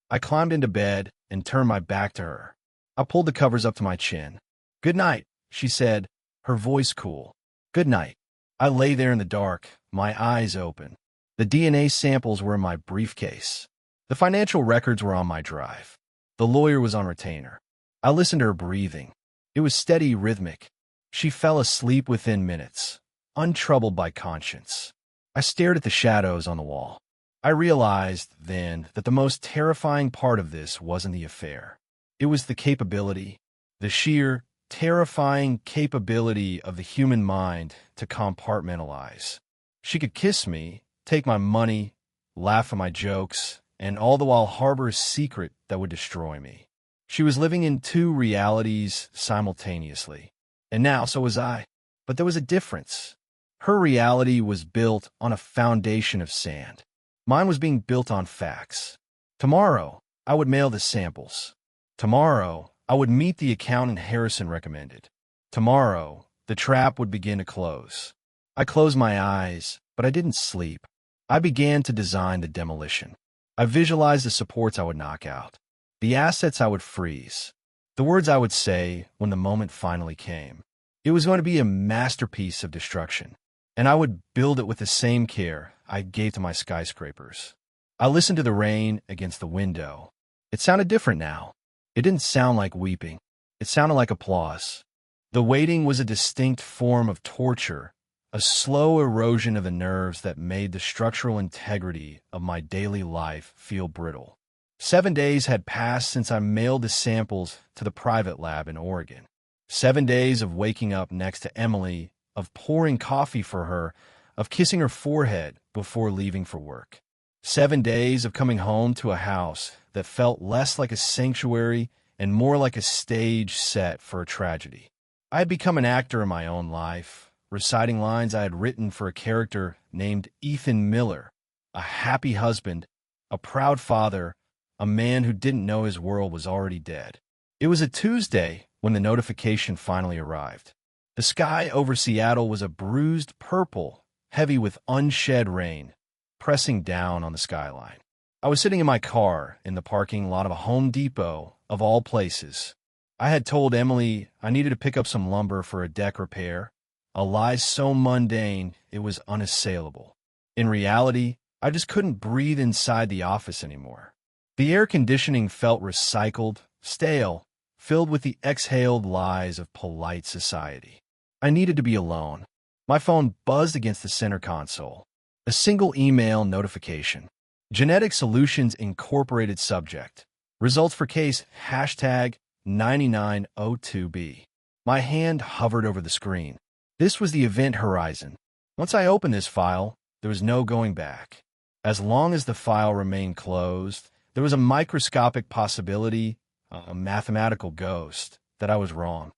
I climbed into bed and turned my back to her. I pulled the covers up to my chin. "Good night," she said, her voice cool. "Good night." I lay there in the dark, my eyes open. The DNA samples were in my briefcase. The financial records were on my drive. The lawyer was on retainer. I listened to her breathing. It was steady, rhythmic. She fell asleep within minutes, untroubled by conscience. I stared at the shadows on the wall. I realized then that the most terrifying part of this wasn't the affair. It was the capability, the sheer, terrifying capability of the human mind to compartmentalize. She could kiss me, take my money, laugh at my jokes, and all the while harbor a secret that would destroy me. She was living in two realities simultaneously. And now, so was I. But there was a difference. Her reality was built on a foundation of sand. Mine was being built on facts. Tomorrow, I would mail the samples. Tomorrow, I would meet the accountant Harrison recommended. Tomorrow, the trap would begin to close. I closed my eyes, but I didn't sleep. I began to design the demolition. I visualized the supports I would knock out, the assets I would freeze, the words I would say when the moment finally came. It was going to be a masterpiece of destruction, and I would build it with the same care I gave to my skyscrapers. I listened to the rain against the window. It sounded different now. It didn't sound like weeping. It sounded like applause. The waiting was a distinct form of torture, a slow erosion of the nerves that made the structural integrity of my daily life feel brittle. 7 days had passed since I mailed the samples to the private lab in Oregon. 7 days of waking up next to Emily, of pouring coffee for her, of kissing her forehead before leaving for work. 7 days of coming home to a house that felt less like a sanctuary and more like a stage set for a tragedy. I had become an actor in my own life, reciting lines I had written for a character named Ethan Miller, a happy husband, a proud father, a man who didn't know his world was already dead. It was a Tuesday when the notification finally arrived. The sky over Seattle was a bruised purple, heavy with unshed rain, pressing down on the skyline. I was sitting in my car in the parking lot of a Home Depot, of all places. I had told Emily I needed to pick up some lumber for a deck repair, a lie so mundane it was unassailable. In reality, I just couldn't breathe inside the office anymore. The air conditioning felt recycled, stale, filled with the exhaled lies of polite society. I needed to be alone. My phone buzzed against the center console. A single email notification. Genetic Solutions Incorporated subject. Results for case hashtag 9902B. My hand hovered over the screen. This was the event horizon. Once I opened this file, there was no going back. As long as the file remained closed, there was a microscopic possibility, a mathematical ghost, that I was wrong.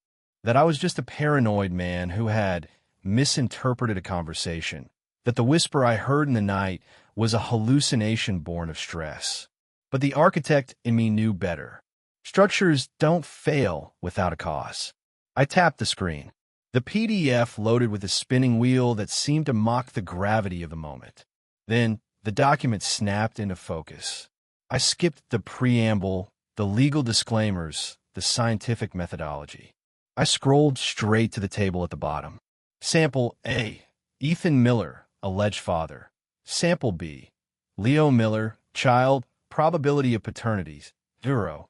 That I was just a paranoid man who had misinterpreted a conversation. That the whisper I heard in the night was a hallucination born of stress. But the architect in me knew better. Structures don't fail without a cause. I tapped the screen. The PDF loaded with a spinning wheel that seemed to mock the gravity of the moment. Then the document snapped into focus. I skipped the preamble, the legal disclaimers, the scientific methodology. I scrolled straight to the table at the bottom. Sample A, Ethan Miller, alleged father. Sample B, Leo Miller, child, probability of paternity, 0.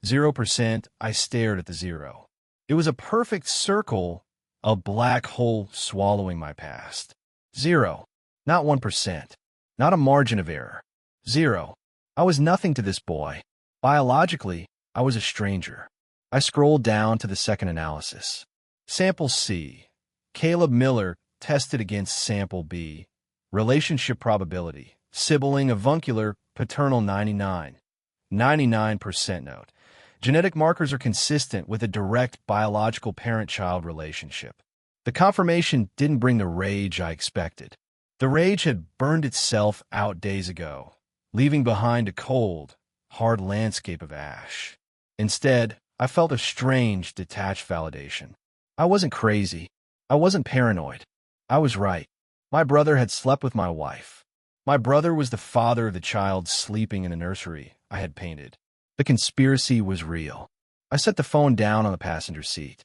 0%. I stared at the 0. It was a perfect circle, a black hole swallowing my past. 0. Not 1%. Not a margin of error. 0. I was nothing to this boy. Biologically, I was a stranger. I scrolled down to the second analysis. Sample C. Caleb Miller tested against Sample B. Relationship probability. Sibling, avuncular, paternal 99. 99% note. Genetic markers are consistent with a direct biological parent-child relationship. The confirmation didn't bring the rage I expected. The rage had burned itself out days ago, leaving behind a cold, hard landscape of ash. Instead, I felt a strange, detached validation. I wasn't crazy. I wasn't paranoid. I was right. My brother had slept with my wife. My brother was the father of the child sleeping in the nursery I had painted. The conspiracy was real. I set the phone down on the passenger seat.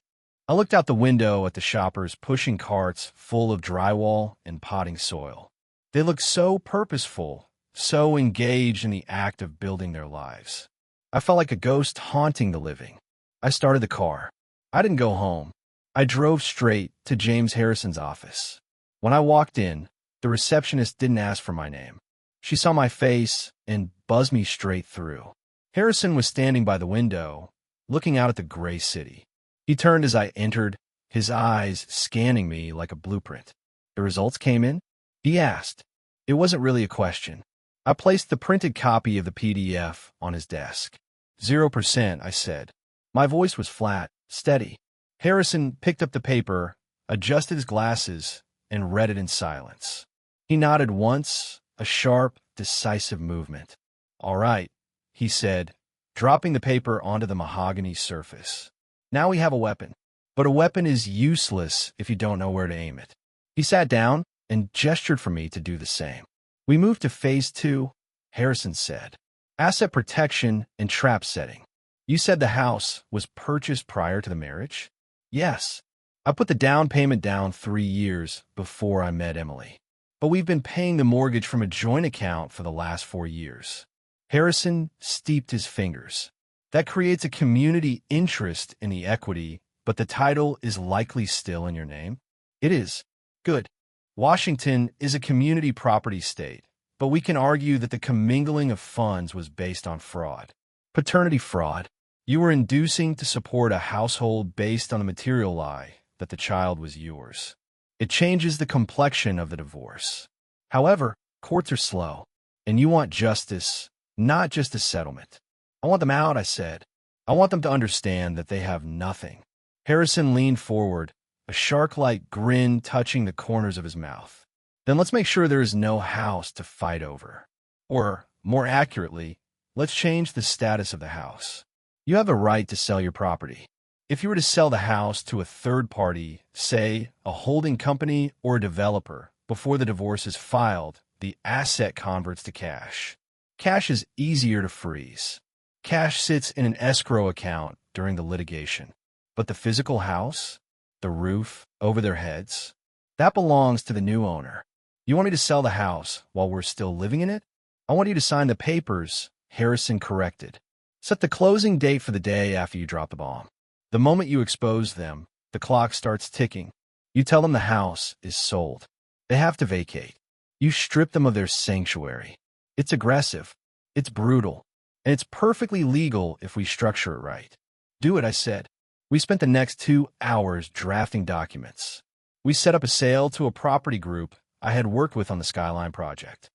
I looked out the window at the shoppers pushing carts full of drywall and potting soil. They looked so purposeful, so engaged in the act of building their lives. I felt like a ghost haunting the living. I started the car. I didn't go home. I drove straight to James Harrison's office. When I walked in, the receptionist didn't ask for my name. She saw my face and buzzed me straight through. Harrison was standing by the window, looking out at the gray city. He turned as I entered, his eyes scanning me like a blueprint. The results came in? He asked. It wasn't really a question. I placed the printed copy of the PDF on his desk. 0%, I said. My voice was flat, steady. Harrison picked up the paper, adjusted his glasses, and read it in silence. He nodded once, a sharp, decisive movement. All right, he said, dropping the paper onto the mahogany surface. Now we have a weapon. But a weapon is useless if you don't know where to aim it. He sat down and gestured for me to do the same. We moved to phase 2, Harrison said. Asset protection and trap setting. You said the house was purchased prior to the marriage? Yes. I put the down payment down 3 years before I met Emily. But we've been paying the mortgage from a joint account for the last 4 years. Harrison steeped his fingers. That creates a community interest in the equity, but the title is likely still in your name? It is. Good. Washington is a community property state, but we can argue that the commingling of funds was based on fraud. Paternity fraud. You were inducing to support a household based on the material lie that the child was yours. It changes the complexion of the divorce. However, courts are slow, and you want justice, not just a settlement. I want them out, I said. I want them to understand that they have nothing. Harrison leaned forward, a shark-like grin touching the corners of his mouth. Then let's make sure there is no house to fight over. Or, more accurately, let's change the status of the house. You have a right to sell your property. If you were to sell the house to a third party, say, a holding company or a developer, before the divorce is filed, the asset converts to cash. Cash is easier to freeze. Cash sits in an escrow account during the litigation. But the physical house, the roof over their heads, that belongs to the new owner. You want me to sell the house while we're still living in it? I want you to sign the papers, Harrison corrected. Set the closing date for the day after you drop the bomb. The moment you expose them, the clock starts ticking. You tell them the house is sold. They have to vacate. You strip them of their sanctuary. It's aggressive. It's brutal. And it's perfectly legal if we structure it right. Do it, I said. We spent the next 2 hours drafting documents. We set up a sale to a property group I had worked with on the Skyline project.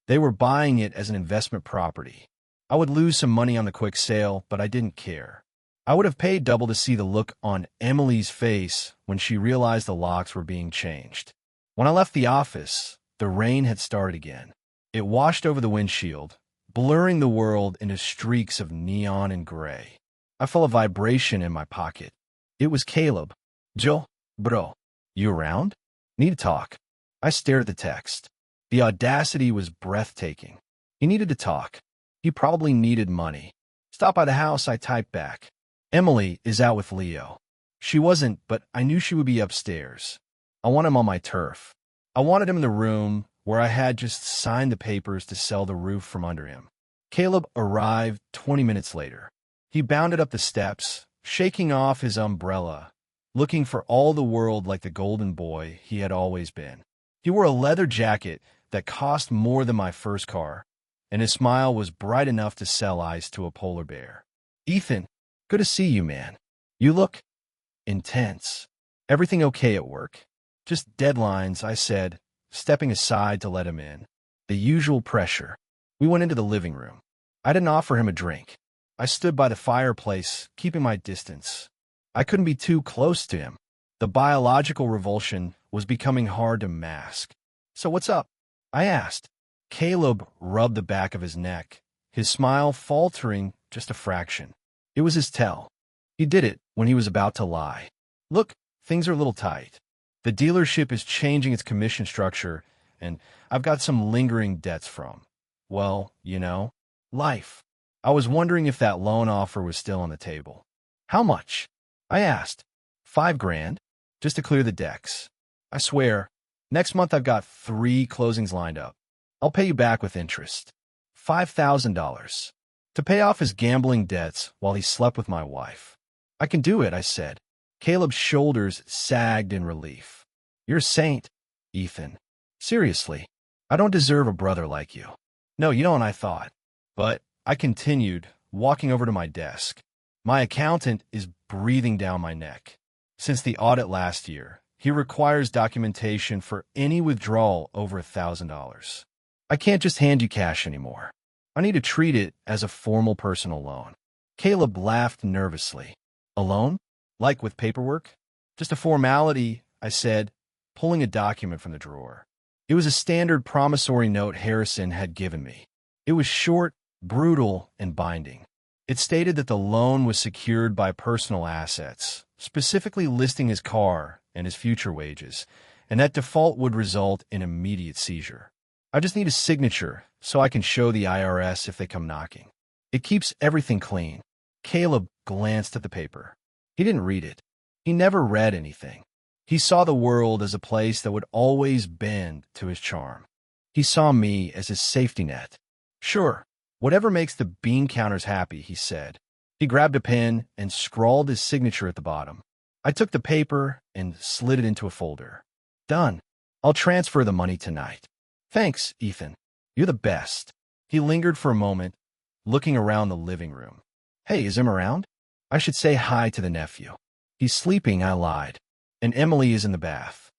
They were buying it as an investment property. I would lose some money on the quick sale, but I didn't care. I would have paid double to see the look on Emily's face when she realized the locks were being changed. When I left the office, the rain had started again. It washed over the windshield, blurring the world into streaks of neon and gray. I felt a vibration in my pocket. It was Caleb. Joe, bro, you around? Need to talk. I stared at the text. The audacity was breathtaking. He needed to talk. He probably needed money. Stop by the house, I typed back. Emily is out with Leo. She wasn't, but I knew she would be upstairs. I want him on my turf. I wanted him in the room where I had just signed the papers to sell the roof from under him. Caleb arrived 20 minutes later. He bounded up the steps, shaking off his umbrella, looking for all the world like the golden boy he had always been. He wore a leather jacket that cost more than my first car, and his smile was bright enough to sell ice to a polar bear. Ethan, good to see you, man. You look intense. Everything okay at work? Just deadlines, I said, stepping aside to let him in. The usual pressure. We went into the living room. I didn't offer him a drink. I stood by the fireplace, keeping my distance. I couldn't be too close to him. The biological revulsion was becoming hard to mask. So what's up? I asked. Caleb rubbed the back of his neck, his smile faltering just a fraction. It was his tell. He did it when he was about to lie. Look, things are a little tight. The dealership is changing its commission structure, and I've got some lingering debts from, well, life. I was wondering if that loan offer was still on the table. How much? I asked. $5,000, just to clear the decks. I swear, next month I've got 3 closings lined up. I'll pay you back with interest. $5,000. To pay off his gambling debts while he slept with my wife. I can do it, I said. Caleb's shoulders sagged in relief. You're a saint, Ethan. Seriously, I don't deserve a brother like you. No, you don't, I thought. But I continued, walking over to my desk. My accountant is breathing down my neck. Since the audit last year, he requires documentation for any withdrawal over $1,000. I can't just hand you cash anymore. I need to treat it as a formal personal loan. Caleb laughed nervously. Alone? Like with paperwork? Just a formality, I said, pulling a document from the drawer. It was a standard promissory note Harrison had given me. It was short, brutal, and binding. It stated that the loan was secured by personal assets, specifically listing his car and his future wages, and that default would result in immediate seizure. I just need a signature so I can show the IRS if they come knocking. It keeps everything clean. Caleb glanced at the paper. He didn't read it. He never read anything. He saw the world as a place that would always bend to his charm. He saw me as his safety net. Sure, whatever makes the bean counters happy, he said. He grabbed a pen and scrawled his signature at the bottom. I took the paper and slid it into a folder. Done. I'll transfer the money tonight. Thanks, Ethan. You're the best. He lingered for a moment, looking around the living room. Hey, is Em around? I should say hi to the nephew. He's sleeping, I lied. And Emily is in the bath.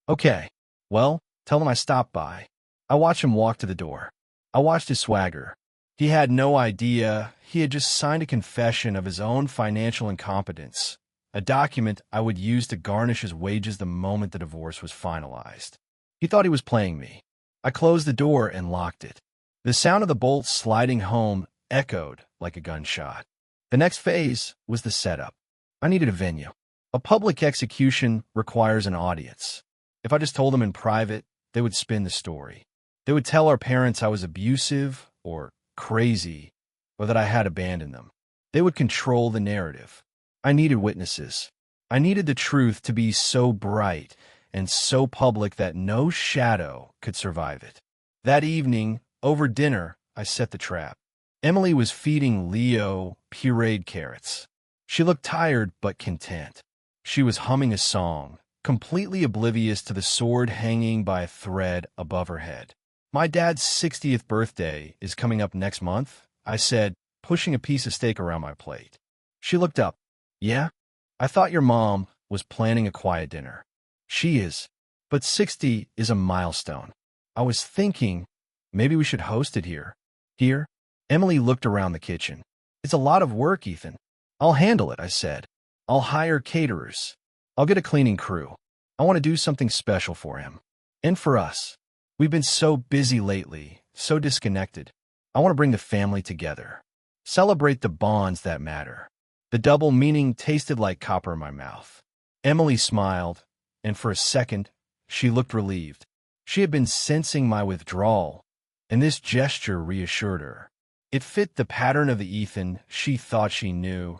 Okay. Well, tell him I stopped by. I watched him walk to the door. I watched his swagger. He had no idea he had just signed a confession of his own financial incompetence, a document I would use to garnish his wages the moment the divorce was finalized. He thought he was playing me. I closed the door and locked it. The sound of the bolt sliding home echoed like a gunshot. The next phase was the setup. I needed a venue. A public execution requires an audience. If I just told them in private, they would spin the story. They would tell our parents I was abusive or crazy or that I had abandoned them. They would control the narrative. I needed witnesses. I needed the truth to be so bright and so public that no shadow could survive it. That evening, over dinner, I set the trap. Emily was feeding Leo pureed carrots. She looked tired but content. She was humming a song, completely oblivious to the sword hanging by a thread above her head. My dad's 60th birthday is coming up next month, I said, pushing a piece of steak around my plate. She looked up. Yeah? I thought your mom was planning a quiet dinner. She is. But 60 is a milestone. I was thinking maybe we should host it here. Here? Emily looked around the kitchen. It's a lot of work, Ethan. I'll handle it, I said. I'll hire caterers. I'll get a cleaning crew. I want to do something special for him. And for us. We've been so busy lately, so disconnected. I want to bring the family together. Celebrate the bonds that matter. The double meaning tasted like copper in my mouth. Emily smiled, and for a second, she looked relieved. She had been sensing my withdrawal, and this gesture reassured her. It fit the pattern of the Ethan she thought she knew.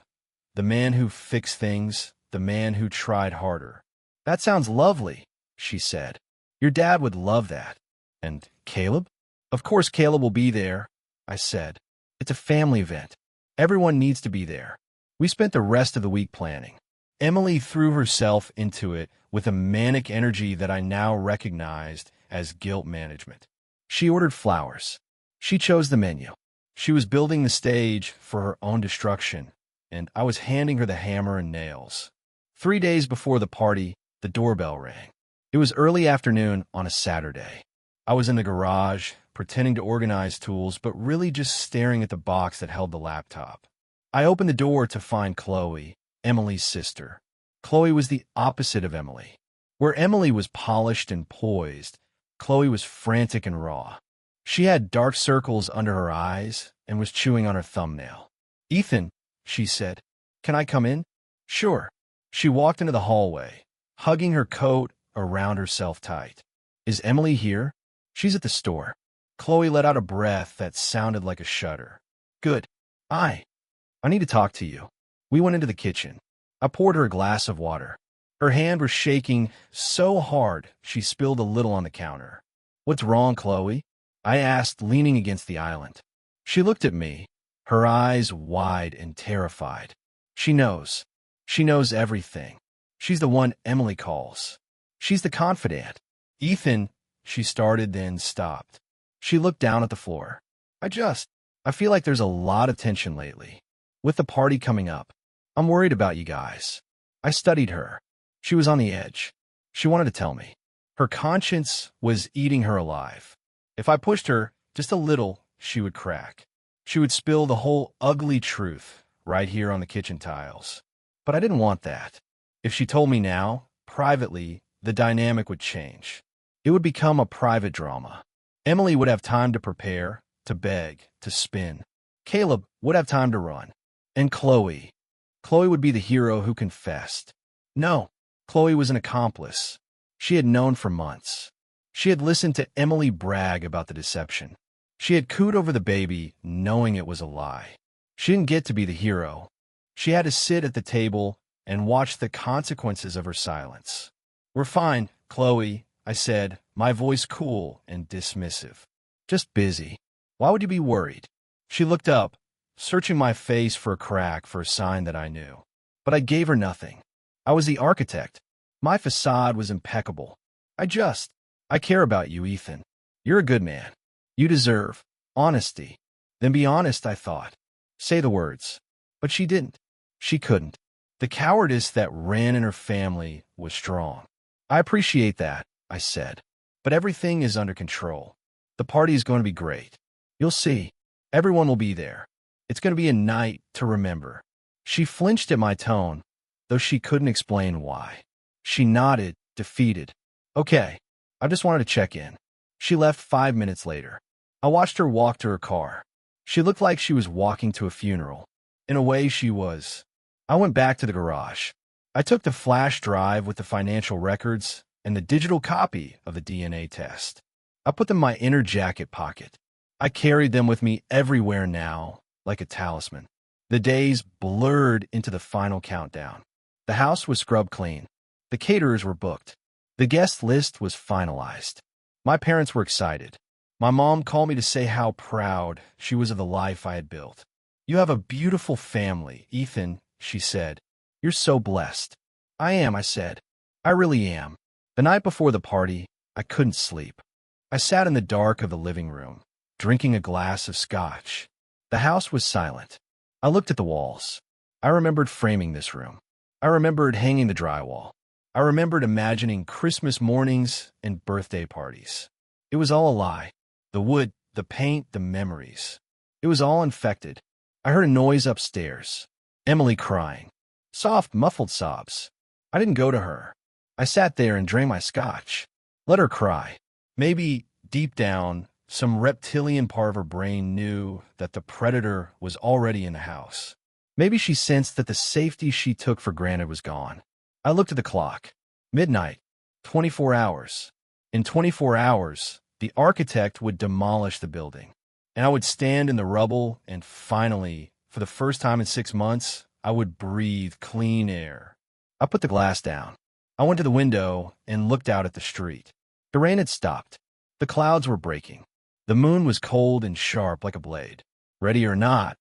The man who fixed things, the man who tried harder. That sounds lovely, she said. Your dad would love that. And Caleb? Of course Caleb will be there, I said. It's a family event. Everyone needs to be there. We spent the rest of the week planning. Emily threw herself into it with a manic energy that I now recognized as guilt management. She ordered flowers. She chose the menu. She was building the stage for her own destruction, and I was handing her the hammer and nails. 3 days before the party, the doorbell rang. It was early afternoon on a Saturday. I was in the garage, pretending to organize tools, but really just staring at the box that held the laptop. I opened the door to find Chloe, Emily's sister. Chloe was the opposite of Emily. Where Emily was polished and poised, Chloe was frantic and raw. She had dark circles under her eyes and was chewing on her thumbnail. Ethan, she said, can I come in? Sure. She walked into the hallway, hugging her coat around herself tight. Is Emily here? She's at the store. Chloe let out a breath that sounded like a shudder. Good. I need to talk to you. We went into the kitchen. I poured her a glass of water. Her hand was shaking so hard she spilled a little on the counter. What's wrong, Chloe? I asked, leaning against the island. She looked at me, her eyes wide and terrified. She knows. She knows everything. She's the one Emily calls. She's the confidant. Ethan, she started, then stopped. She looked down at the floor. I feel like there's a lot of tension lately. With the party coming up, I'm worried about you guys. I studied her. She was on the edge. She wanted to tell me. Her conscience was eating her alive. If I pushed her just a little, she would crack. She would spill the whole ugly truth right here on the kitchen tiles. But I didn't want that. If she told me now, privately, the dynamic would change. It would become a private drama. Emily would have time to prepare, to beg, to spin. Caleb would have time to run. And Chloe. Chloe would be the hero who confessed. No, Chloe was an accomplice. She had known for months. She had listened to Emily brag about the deception. She had cooed over the baby, knowing it was a lie. She didn't get to be the hero. She had to sit at the table and watch the consequences of her silence. "We're fine, Chloe," I said, my voice cool and dismissive. "Just busy. Why would you be worried?" She looked up, searching my face for a crack for a sign that I knew. But I gave her nothing. I was the architect. My facade was impeccable. I care about you, Ethan. You're a good man. You deserve honesty. Then be honest, I thought. Say the words. But she didn't. She couldn't. The cowardice that ran in her family was strong. "I appreciate that," I said. "But everything is under control. The party is going to be great. You'll see. Everyone will be there. It's going to be a night to remember." She flinched at my tone, though she couldn't explain why. She nodded, defeated. "Okay, I just wanted to check in." She left 5 minutes later. I watched her walk to her car. She looked like she was walking to a funeral. In a way, she was. I went back to the garage. I took the flash drive with the financial records and the digital copy of the DNA test. I put them in my inner jacket pocket. I carried them with me everywhere now, like a talisman. The days blurred into the final countdown. The house was scrubbed clean. The caterers were booked. The guest list was finalized. My parents were excited. My mom called me to say how proud she was of the life I had built. "You have a beautiful family, Ethan," she said. "You're so blessed." "I am," I said. "I really am." The night before the party, I couldn't sleep. I sat in the dark of the living room, drinking a glass of scotch. The house was silent. I looked at the walls. I remembered framing this room. I remembered hanging the drywall. I remembered imagining Christmas mornings and birthday parties. It was all a lie. The wood, the paint, the memories. It was all infected. I heard a noise upstairs. Emily crying. Soft, muffled sobs. I didn't go to her. I sat there and drank my scotch. Let her cry. Maybe, deep down, some reptilian part of her brain knew that the predator was already in the house. Maybe she sensed that the safety she took for granted was gone. I looked at the clock. Midnight. 24 hours. In 24 hours, the architect would demolish the building, and I would stand in the rubble, and finally, for the first time in 6 months, I would breathe clean air. I put the glass down. I went to the window and looked out at the street. The rain had stopped. The clouds were breaking. The moon was cold and sharp like a blade. "Ready or not,"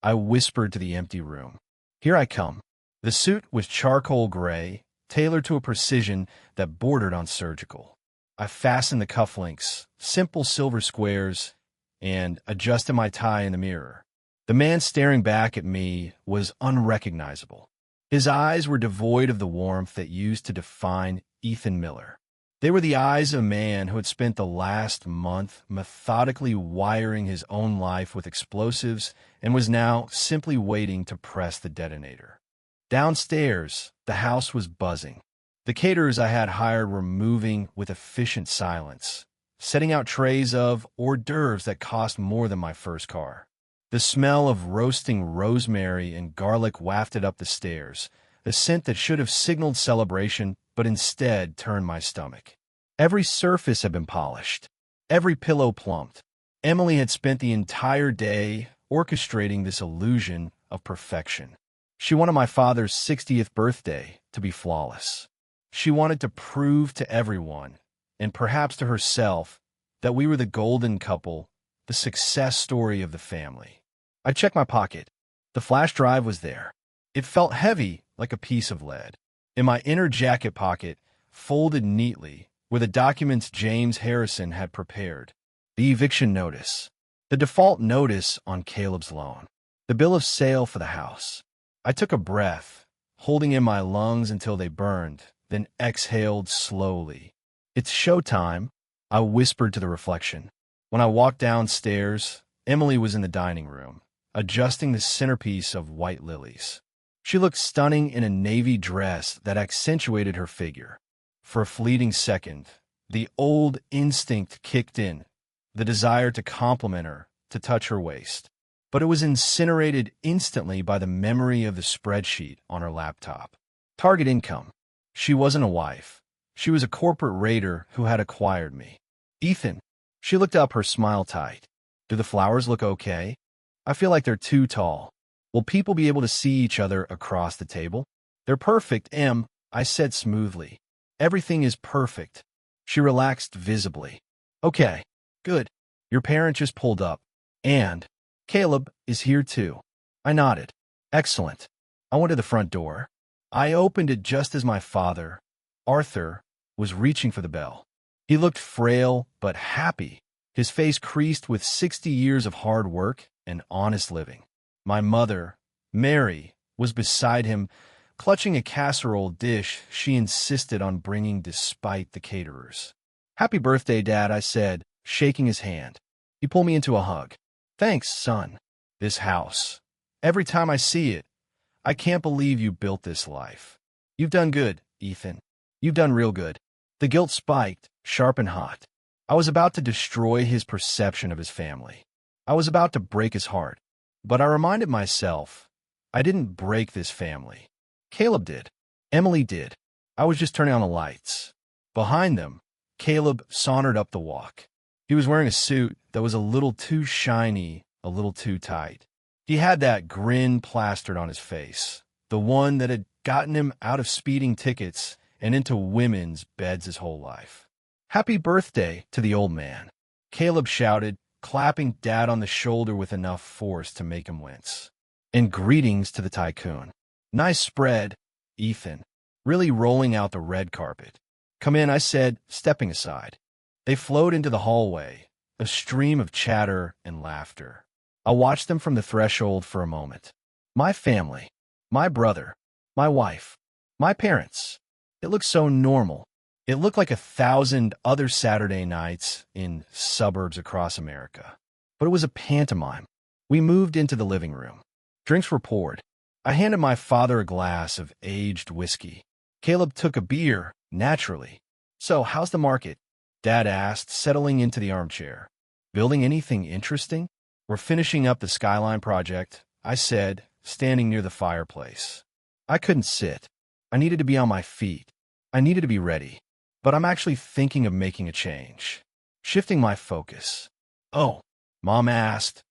I whispered to the empty room. "Here I come." The suit was charcoal gray, tailored to a precision that bordered on surgical. I fastened the cufflinks, simple silver squares, and adjusted my tie in the mirror. The man staring back at me was unrecognizable. His eyes were devoid of the warmth that used to define Ethan Miller. They were the eyes of a man who had spent the last month methodically wiring his own life with explosives and was now simply waiting to press the detonator. Downstairs, the house was buzzing. The caterers I had hired were moving with efficient silence, setting out trays of hors d'oeuvres that cost more than my first car. The smell of roasting rosemary and garlic wafted up the stairs, a scent that should have signaled celebration, but instead turned my stomach. Every surface had been polished, every pillow plumped. Emily had spent the entire day orchestrating this illusion of perfection. She wanted my father's 60th birthday to be flawless. She wanted to prove to everyone, and perhaps to herself, that we were the golden couple, the success story of the family. I checked my pocket. The flash drive was there. It felt heavy, like a piece of lead. In my inner jacket pocket, folded neatly, were the documents James Harrison had prepared. The eviction notice. The default notice on Caleb's loan. The bill of sale for the house. I took a breath, holding in my lungs until they burned, then exhaled slowly. "It's showtime," I whispered to the reflection. When I walked downstairs, Emily was in the dining room, adjusting the centerpiece of white lilies. She looked stunning in a navy dress that accentuated her figure. For a fleeting second, the old instinct kicked in, the desire to compliment her, to touch her waist. But it was incinerated instantly by the memory of the spreadsheet on her laptop. Target income. She wasn't a wife. She was a corporate raider who had acquired me. Ethan. She looked up, her smile tight. Do the flowers look okay? I feel like they're too tall. Will people be able to see each other across the table? They're perfect, Em, I said smoothly. Everything is perfect. She relaxed visibly. Okay, good. Your parent just pulled up. And Caleb is here too. I nodded. Excellent. I went to the front door. I opened it just as my father, Arthur, was reaching for the bell. He looked frail but happy, his face creased with 60 years of hard work and honest living. My mother, Mary, was beside him, clutching a casserole dish she insisted on bringing despite the caterers. Happy birthday, Dad, I said, shaking his hand. He pulled me into a hug. Thanks, son. This house. Every time I see it, I can't believe you built this life. You've done good, Ethan. You've done real good. The guilt spiked, sharp and hot. I was about to destroy his perception of his family. I was about to break his heart. But I reminded myself, I didn't break this family. Caleb did. Emily did. I was just turning on the lights. Behind them, Caleb sauntered up the walk. He was wearing a suit that was a little too shiny, a little too tight. He had that grin plastered on his face, the one that had gotten him out of speeding tickets and into women's beds his whole life. Happy birthday to the old man, Caleb shouted, clapping Dad on the shoulder with enough force to make him wince. And greetings to the tycoon. Nice spread, Ethan, really rolling out the red carpet. Come in, I said, stepping aside. They flowed into the hallway, a stream of chatter and laughter. I watched them from the threshold for a moment. My family, my brother, my wife, my parents. It looked so normal. It looked like 1,000 other Saturday nights in suburbs across America. But it was a pantomime. We moved into the living room. Drinks were poured. I handed my father a glass of aged whiskey. Caleb took a beer, naturally. So, how's the market? Dad asked, settling into the armchair. Building anything interesting? We're finishing up the Skyline project, I said, standing near the fireplace. I couldn't sit. I needed to be on my feet. I needed to be ready. But I'm actually thinking of making a change. Shifting my focus. Oh, Mom asked,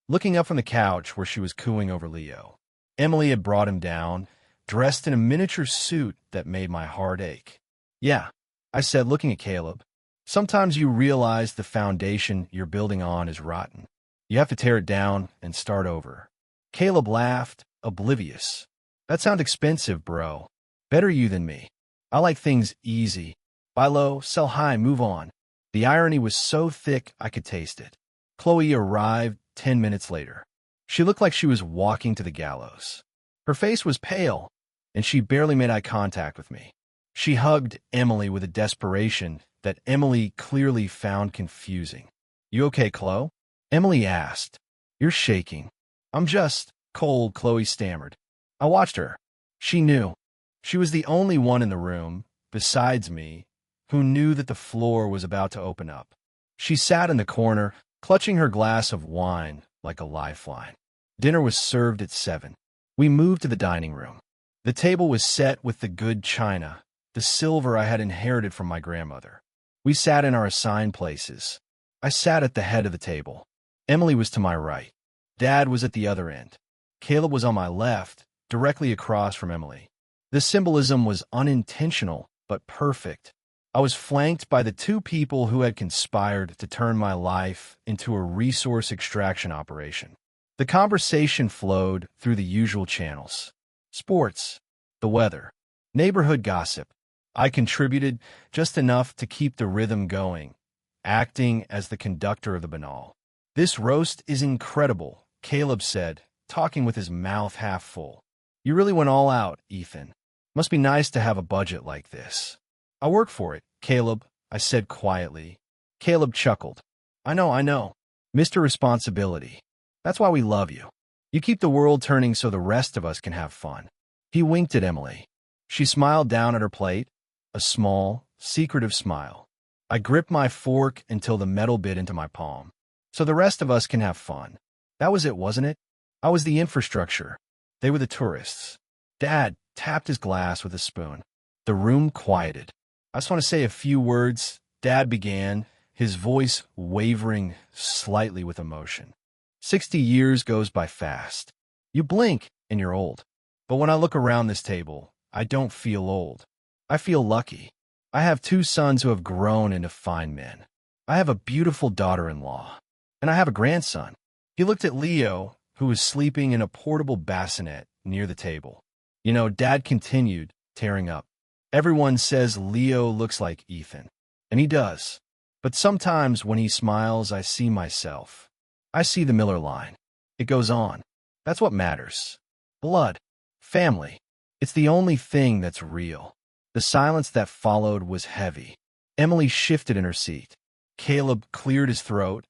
looking up from the couch where she was cooing over Leo. Emily had brought him down, dressed in a miniature suit that made my heart ache. Yeah, I said, looking at Caleb. Sometimes you realize the foundation you're building on is rotten. You have to tear it down and start over. Caleb laughed, oblivious. That sounds expensive, bro. Better you than me. I like things easy. Buy low, sell high, move on. The irony was so thick I could taste it. Chloe arrived 10 minutes later. She looked like she was walking to the gallows. Her face was pale, and she barely made eye contact with me. She hugged Emily with a desperation that Emily clearly found confusing. You okay, Chloe? Emily asked. You're shaking. I'm just cold, Chloe stammered. I watched her. She knew. She was the only one in the room, besides me, who knew that the floor was about to open up. She sat in the corner, clutching her glass of wine like a lifeline. Dinner was served at 7. We moved to the dining room. The table was set with the good china, the silver I had inherited from my grandmother. We sat in our assigned places. I sat at the head of the table. Emily was to my right. Dad was at the other end. Caleb was on my left, directly across from Emily. The symbolism was unintentional, but perfect. I was flanked by the two people who had conspired to turn my life into a resource extraction operation. The conversation flowed through the usual channels. Sports, the weather, neighborhood gossip. I contributed just enough to keep the rhythm going, acting as the conductor of the banal. This roast is incredible, Caleb said, talking with his mouth half full. You really went all out, Ethan. Must be nice to have a budget like this. I work for it, Caleb, I said quietly. Caleb chuckled. I know. Mr. Responsibility. That's why we love you. You keep the world turning so the rest of us can have fun. He winked at Emily. She smiled down at her plate, a small, secretive smile. I gripped my fork until the metal bit into my palm. So the rest of us can have fun. That was it, wasn't it? I was the infrastructure. They were the tourists. Dad tapped his glass with a spoon. The room quieted. I just want to say a few words, Dad began, his voice wavering slightly with emotion. 60 years goes by fast. You blink and you're old. But when I look around this table, I don't feel old. I feel lucky. I have 2 sons who have grown into fine men. I have a beautiful daughter-in-law. And I have a grandson. He looked at Leo, who was sleeping in a portable bassinet near the table. You know, Dad continued, tearing up. Everyone says Leo looks like Ethan. And he does. But sometimes when he smiles, I see myself. I see the Miller line. It goes on. That's what matters. Blood. Family. It's the only thing that's real. The silence that followed was heavy. Emily shifted in her seat. Caleb cleared his throat,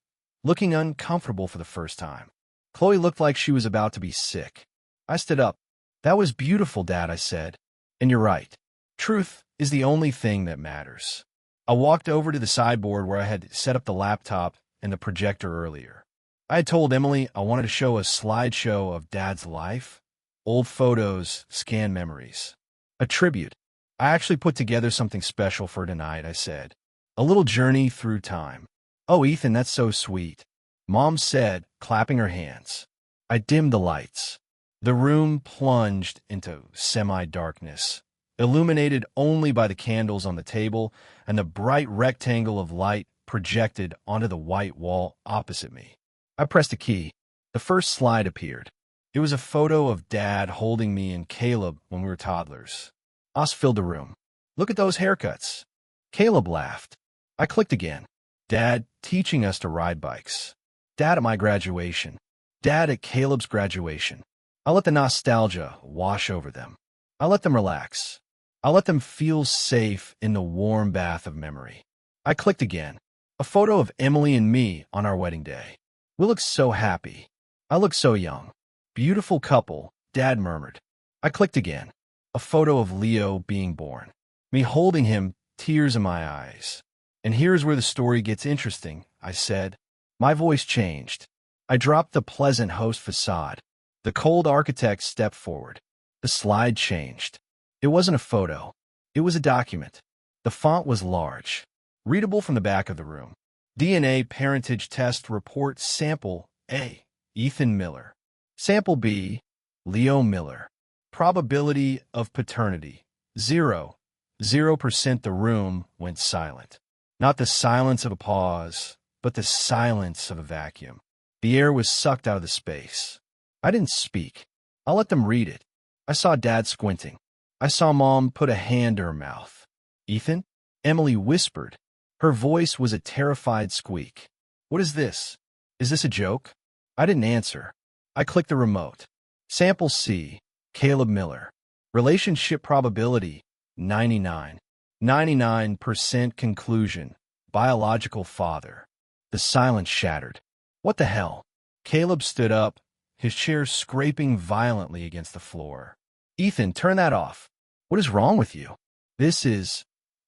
looking uncomfortable for the first time. Chloe looked like she was about to be sick. I stood up. That was beautiful, Dad, I said. And you're right. Truth is the only thing that matters. I walked over to the sideboard where I had set up the laptop and the projector earlier. I had told Emily I wanted to show a slideshow of Dad's life, old photos, scanned memories. A tribute. I actually put together something special for tonight, I said. A little journey through time. Oh, Ethan, that's so sweet. Mom said, clapping her hands. I dimmed the lights. The room plunged into semi-darkness, illuminated only by the candles on the table and the bright rectangle of light projected onto the white wall opposite me. I pressed a key. The first slide appeared. It was a photo of Dad holding me and Caleb when we were toddlers. Us filled the room. Look at those haircuts. Caleb laughed. I clicked again. Dad teaching us to ride bikes. Dad at my graduation. Dad at Caleb's graduation. I let the nostalgia wash over them. I let them relax. I let them feel safe in the warm bath of memory. I clicked again. A photo of Emily and me on our wedding day. We look so happy. I look so young. Beautiful couple, Dad murmured. I clicked again. A photo of Leo being born. Me holding him, tears in my eyes. And here's where the story gets interesting, I said. My voice changed. I dropped the pleasant host facade. The cold architect stepped forward. The slide changed. It wasn't a photo. It was a document. The font was large, readable from the back of the room. DNA parentage test report sample A, Ethan Miller. Sample B, Leo Miller. Probability of paternity, 0. 0%. The room went silent. Not the silence of a pause, but the silence of a vacuum. The air was sucked out of the space. I didn't speak. I let them read it. I saw Dad squinting. I saw Mom put a hand to her mouth. Ethan? Emily whispered. Her voice was a terrified squeak. What is this? Is this a joke? I didn't answer. I clicked the remote. Sample C, Caleb Miller. Relationship probability, 99. 99% conclusion. Biological father. The silence shattered. What the hell? Caleb stood up, his chair scraping violently against the floor. Ethan, turn that off. What is wrong with you? This is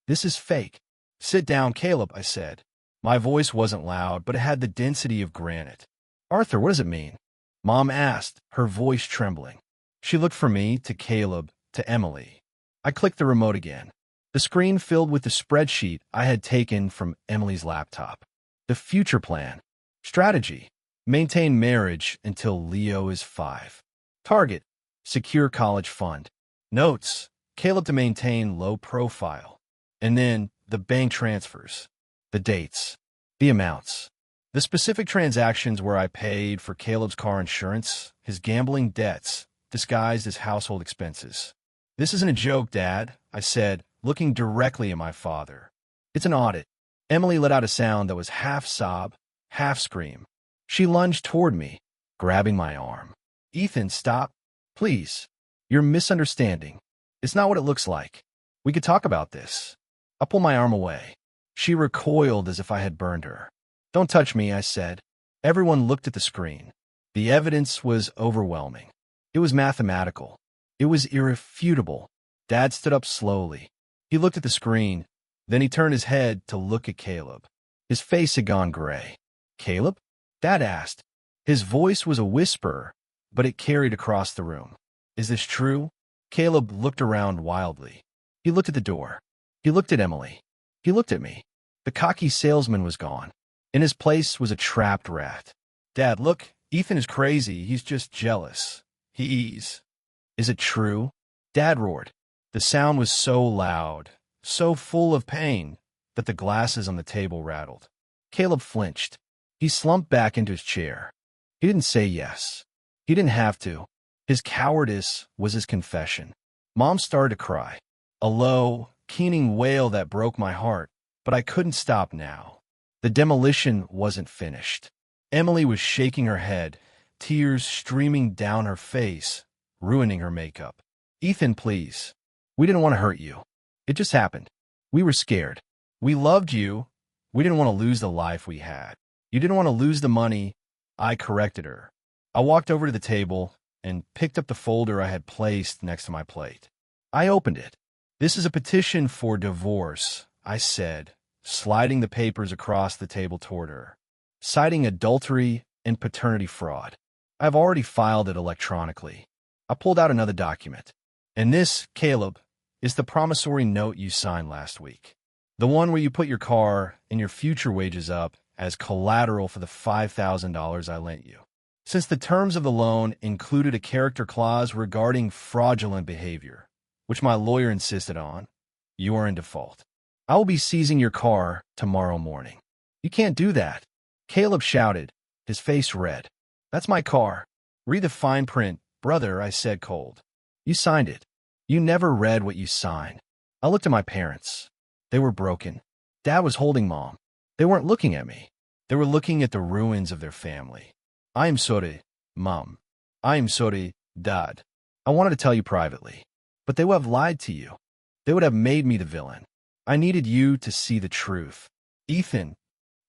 fake. Sit down, Caleb, I said. My voice wasn't loud, but it had the density of granite. Arthur, what does it mean? Mom asked, her voice trembling. She looked from me to Caleb to Emily. I clicked the remote again. The screen filled with the spreadsheet I had taken from Emily's laptop. The future plan. Strategy. Maintain marriage until Leo is 5. Target. Secure college fund. Notes. Caleb to maintain low profile. And then the bank transfers. The dates. The amounts. The specific transactions where I paid for Caleb's car insurance, his gambling debts, disguised as household expenses. This isn't a joke, Dad, I said, looking directly at my father. It's an audit. Emily let out a sound that was half sob, half scream. She lunged toward me, grabbing my arm. Ethan, stop. Please. You're misunderstanding. It's not what it looks like. We could talk about this. I pulled my arm away. She recoiled as if I had burned her. Don't touch me, I said. Everyone looked at the screen. The evidence was overwhelming. It was mathematical. It was irrefutable. Dad stood up slowly. He looked at the screen. Then he turned his head to look at Caleb. His face had gone gray. "Caleb?" Dad asked. His voice was a whisper, but it carried across the room. "Is this true?" Caleb looked around wildly. He looked at the door. He looked at Emily. He looked at me. The cocky salesman was gone. In his place was a trapped rat. "Dad, look, Ethan is crazy. He's just jealous. He's—" "Is it true?" Dad roared. The sound was so loud, so full of pain, that the glasses on the table rattled. Caleb flinched. He slumped back into his chair. He didn't say yes. He didn't have to. His cowardice was his confession. Mom started to cry. A low, keening wail that broke my heart, but I couldn't stop now. The demolition wasn't finished. Emily was shaking her head, tears streaming down her face, ruining her makeup. "Ethan, please. We didn't want to hurt you. It just happened. We were scared. We loved you. We didn't want to lose the life we had. You didn't want to lose the money." I corrected her. I walked over to the table and picked up the folder I had placed next to my plate. I opened it. "This is a petition for divorce," I said, sliding the papers across the table toward her, citing adultery and paternity fraud. "I've already filed it electronically." I pulled out another document. "And this, Caleb, is the promissory note you signed last week. The one where you put your car and your future wages up as collateral for the $5,000 I lent you. Since the terms of the loan included a character clause regarding fraudulent behavior, which my lawyer insisted on, you are in default. I will be seizing your car tomorrow morning." "You can't do that," Caleb shouted, his face red. "That's my car. Read the fine print, brother," I said cold. "You signed it. You never read what you signed." I looked at my parents. They were broken. Dad was holding Mom. They weren't looking at me. They were looking at the ruins of their family. "I am sorry, Mom. I am sorry, Dad. I wanted to tell you privately. But they would have lied to you. They would have made me the villain. I needed you to see the truth." "Ethan,"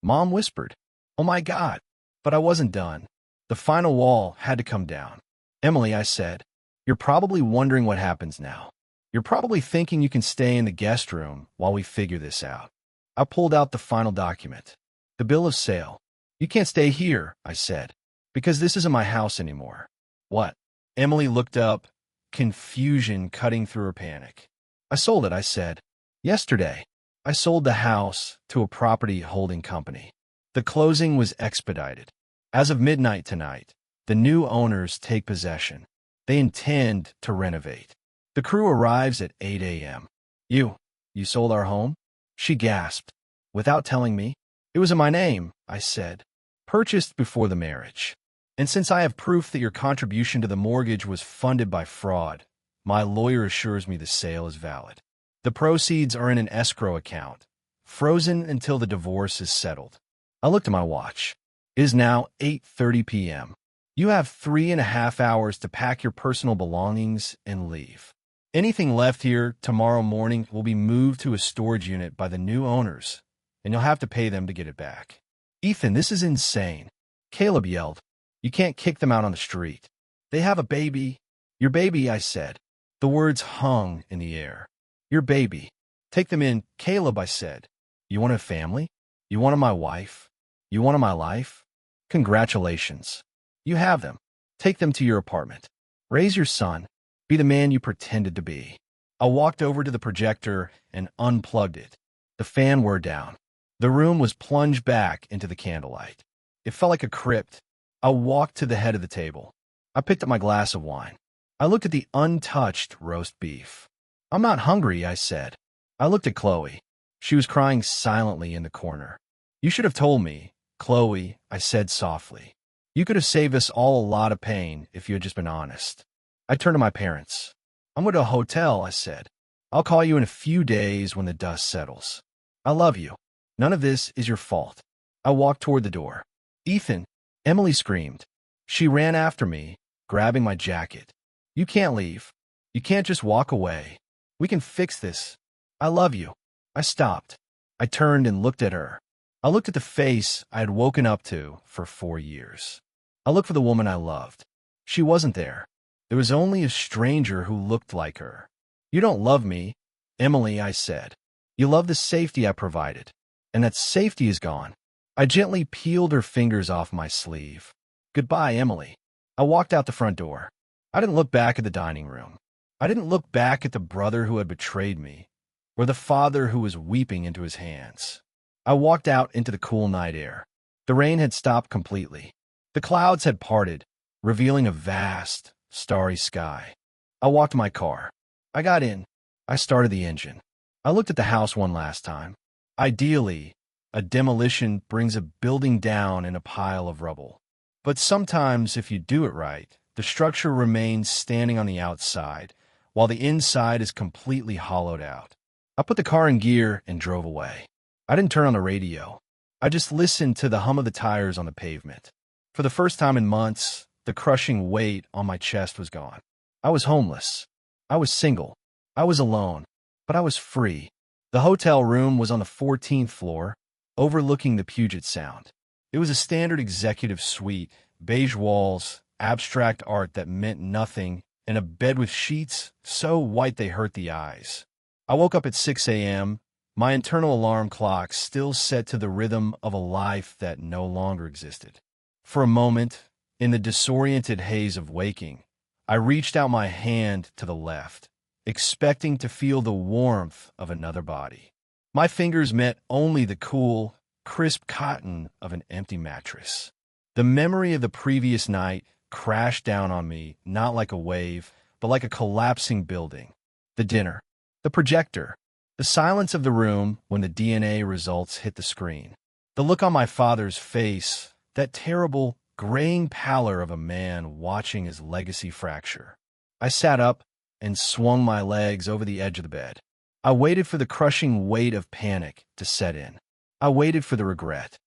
Mom whispered. "Oh my God." But I wasn't done. The final wall had to come down. "Emily," I said, "you're probably wondering what happens now. You're probably thinking you can stay in the guest room while we figure this out." I pulled out the final document. The bill of sale. "You can't stay here," I said, "because this isn't my house anymore." "What?" Emily looked up, confusion cutting through her panic. "I sold it," I said. "Yesterday. I sold the house to a property holding company. The closing was expedited. As of midnight tonight, the new owners take possession. They intend to renovate. The crew arrives at 8 a.m. You sold our home?" She gasped. "Without telling me?" "It was in my name," I said. "Purchased before the marriage. And since I have proof that your contribution to the mortgage was funded by fraud, my lawyer assures me the sale is valid. The proceeds are in an escrow account, frozen until the divorce is settled." I looked at my watch. It is now 8:30 p.m. You have 3.5 hours to pack your personal belongings and leave. Anything left here tomorrow morning will be moved to a storage unit by the new owners, and you'll have to pay them to get it back." "Ethan, this is insane," Caleb yelled. "You can't kick them out on the street. They have a baby." "Your baby," I said. The words hung in the air. "Your baby. Take them in." "Caleb," I said. "You want a family? You wanted my wife? You wanted my life? Congratulations. You have them. Take them to your apartment. Raise your son. Be the man you pretended to be." I walked over to the projector and unplugged it. The fan wore down. The room was plunged back into the candlelight. It felt like a crypt. I walked to the head of the table. I picked up my glass of wine. I looked at the untouched roast beef. "I'm not hungry," I said. I looked at Chloe. She was crying silently in the corner. "You should have told me, Chloe," I said softly. "You could have saved us all a lot of pain if you had just been honest." I turned to my parents. "I'm going to a hotel," I said. "I'll call you in a few days when the dust settles. I love you. None of this is your fault." I walked toward the door. "Ethan," Emily screamed. She ran after me, grabbing my jacket. "You can't leave. You can't just walk away. We can fix this. I love you." I stopped. I turned and looked at her. I looked at the face I had woken up to for 4 years. I looked for the woman I loved. She wasn't there. There was only a stranger who looked like her. "You don't love me, Emily," I said. "You love the safety I provided, and that safety is gone." I gently peeled her fingers off my sleeve. "Goodbye, Emily." I walked out the front door. I didn't look back at the dining room. I didn't look back at the brother who had betrayed me, or the father who was weeping into his hands. I walked out into the cool night air. The rain had stopped completely. The clouds had parted, revealing a vast, starry sky. I walked to my car. I got in. I started the engine. I looked at the house one last time. Ideally, a demolition brings a building down in a pile of rubble. But sometimes, if you do it right, the structure remains standing on the outside, while the inside is completely hollowed out. I put the car in gear and drove away. I didn't turn on the radio. I just listened to the hum of the tires on the pavement. For the first time in months, the crushing weight on my chest was gone. I was homeless. I was single. I was alone. But I was free. The hotel room was on the 14th floor, overlooking the Puget Sound. It was a standard executive suite, beige walls, abstract art that meant nothing, and a bed with sheets so white they hurt the eyes. I woke up at 6 a.m., my internal alarm clock still set to the rhythm of a life that no longer existed. For a moment, in the disoriented haze of waking, I reached out my hand to the left, expecting to feel the warmth of another body. My fingers met only the cool, crisp cotton of an empty mattress. The memory of the previous night crashed down on me, not like a wave, but like a collapsing building. The dinner, the projector, the silence of the room when the DNA results hit the screen. The look on my father's face, that terrible, graying pallor of a man watching his legacy fracture. I sat up and swung my legs over the edge of the bed. I waited for the crushing weight of panic to set in. I waited for the regret.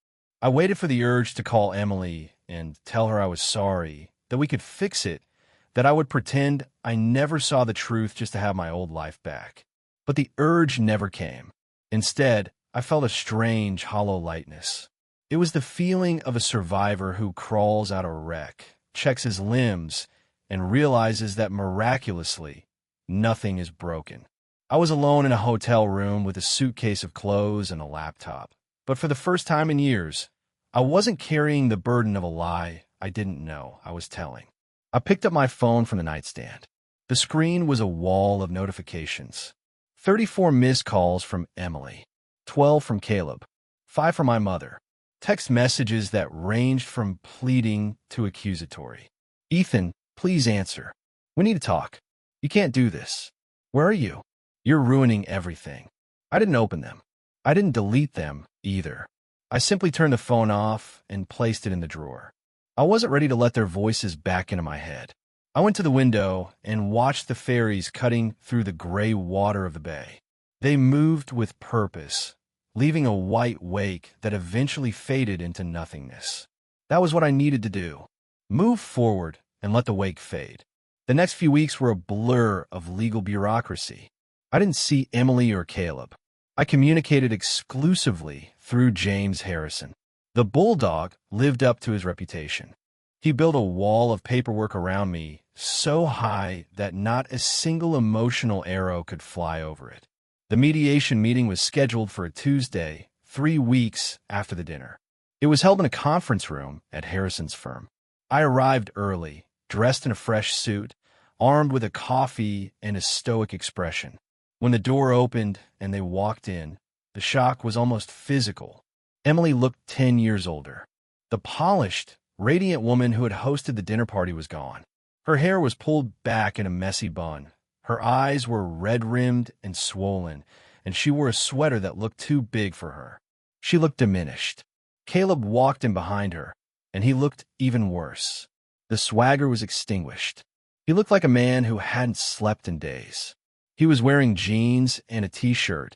I waited for the urge to call Emily and tell her I was sorry, that we could fix it, that I would pretend I never saw the truth just to have my old life back. But the urge never came. Instead, I felt a strange, hollow lightness. It was the feeling of a survivor who crawls out of a wreck, checks his limbs, and realizes that miraculously, nothing is broken. I was alone in a hotel room with a suitcase of clothes and a laptop. But for the first time in years, I wasn't carrying the burden of a lie I didn't know I was telling. I picked up my phone from the nightstand. The screen was a wall of notifications. 34 missed calls from Emily, 12 from Caleb, 5 from my mother. Text messages that ranged from pleading to accusatory. "Ethan, please answer. We need to talk. You can't do this. Where are you? You're ruining everything." I didn't open them. I didn't delete them either. I simply turned the phone off and placed it in the drawer. I wasn't ready to let their voices back into my head. I went to the window and watched the ferries cutting through the gray water of the bay. They moved with purpose, leaving a white wake that eventually faded into nothingness. That was what I needed to do. Move forward and let the wake fade. The next few weeks were a blur of legal bureaucracy. I didn't see Emily or Caleb. I communicated exclusively through James Harrison. The bulldog lived up to his reputation. He built a wall of paperwork around me so high that not a single emotional arrow could fly over it. The mediation meeting was scheduled for a Tuesday, 3 weeks after the dinner. It was held in a conference room at Harrison's firm. I arrived early, dressed in a fresh suit, armed with a coffee and a stoic expression. When the door opened and they walked in, the shock was almost physical. Emily looked 10 years older. The polished, radiant woman who had hosted the dinner party was gone. Her hair was pulled back in a messy bun. Her eyes were red-rimmed and swollen, and she wore a sweater that looked too big for her. She looked diminished. Caleb walked in behind her, and he looked even worse. The swagger was extinguished. He looked like a man who hadn't slept in days. He was wearing jeans and a t-shirt,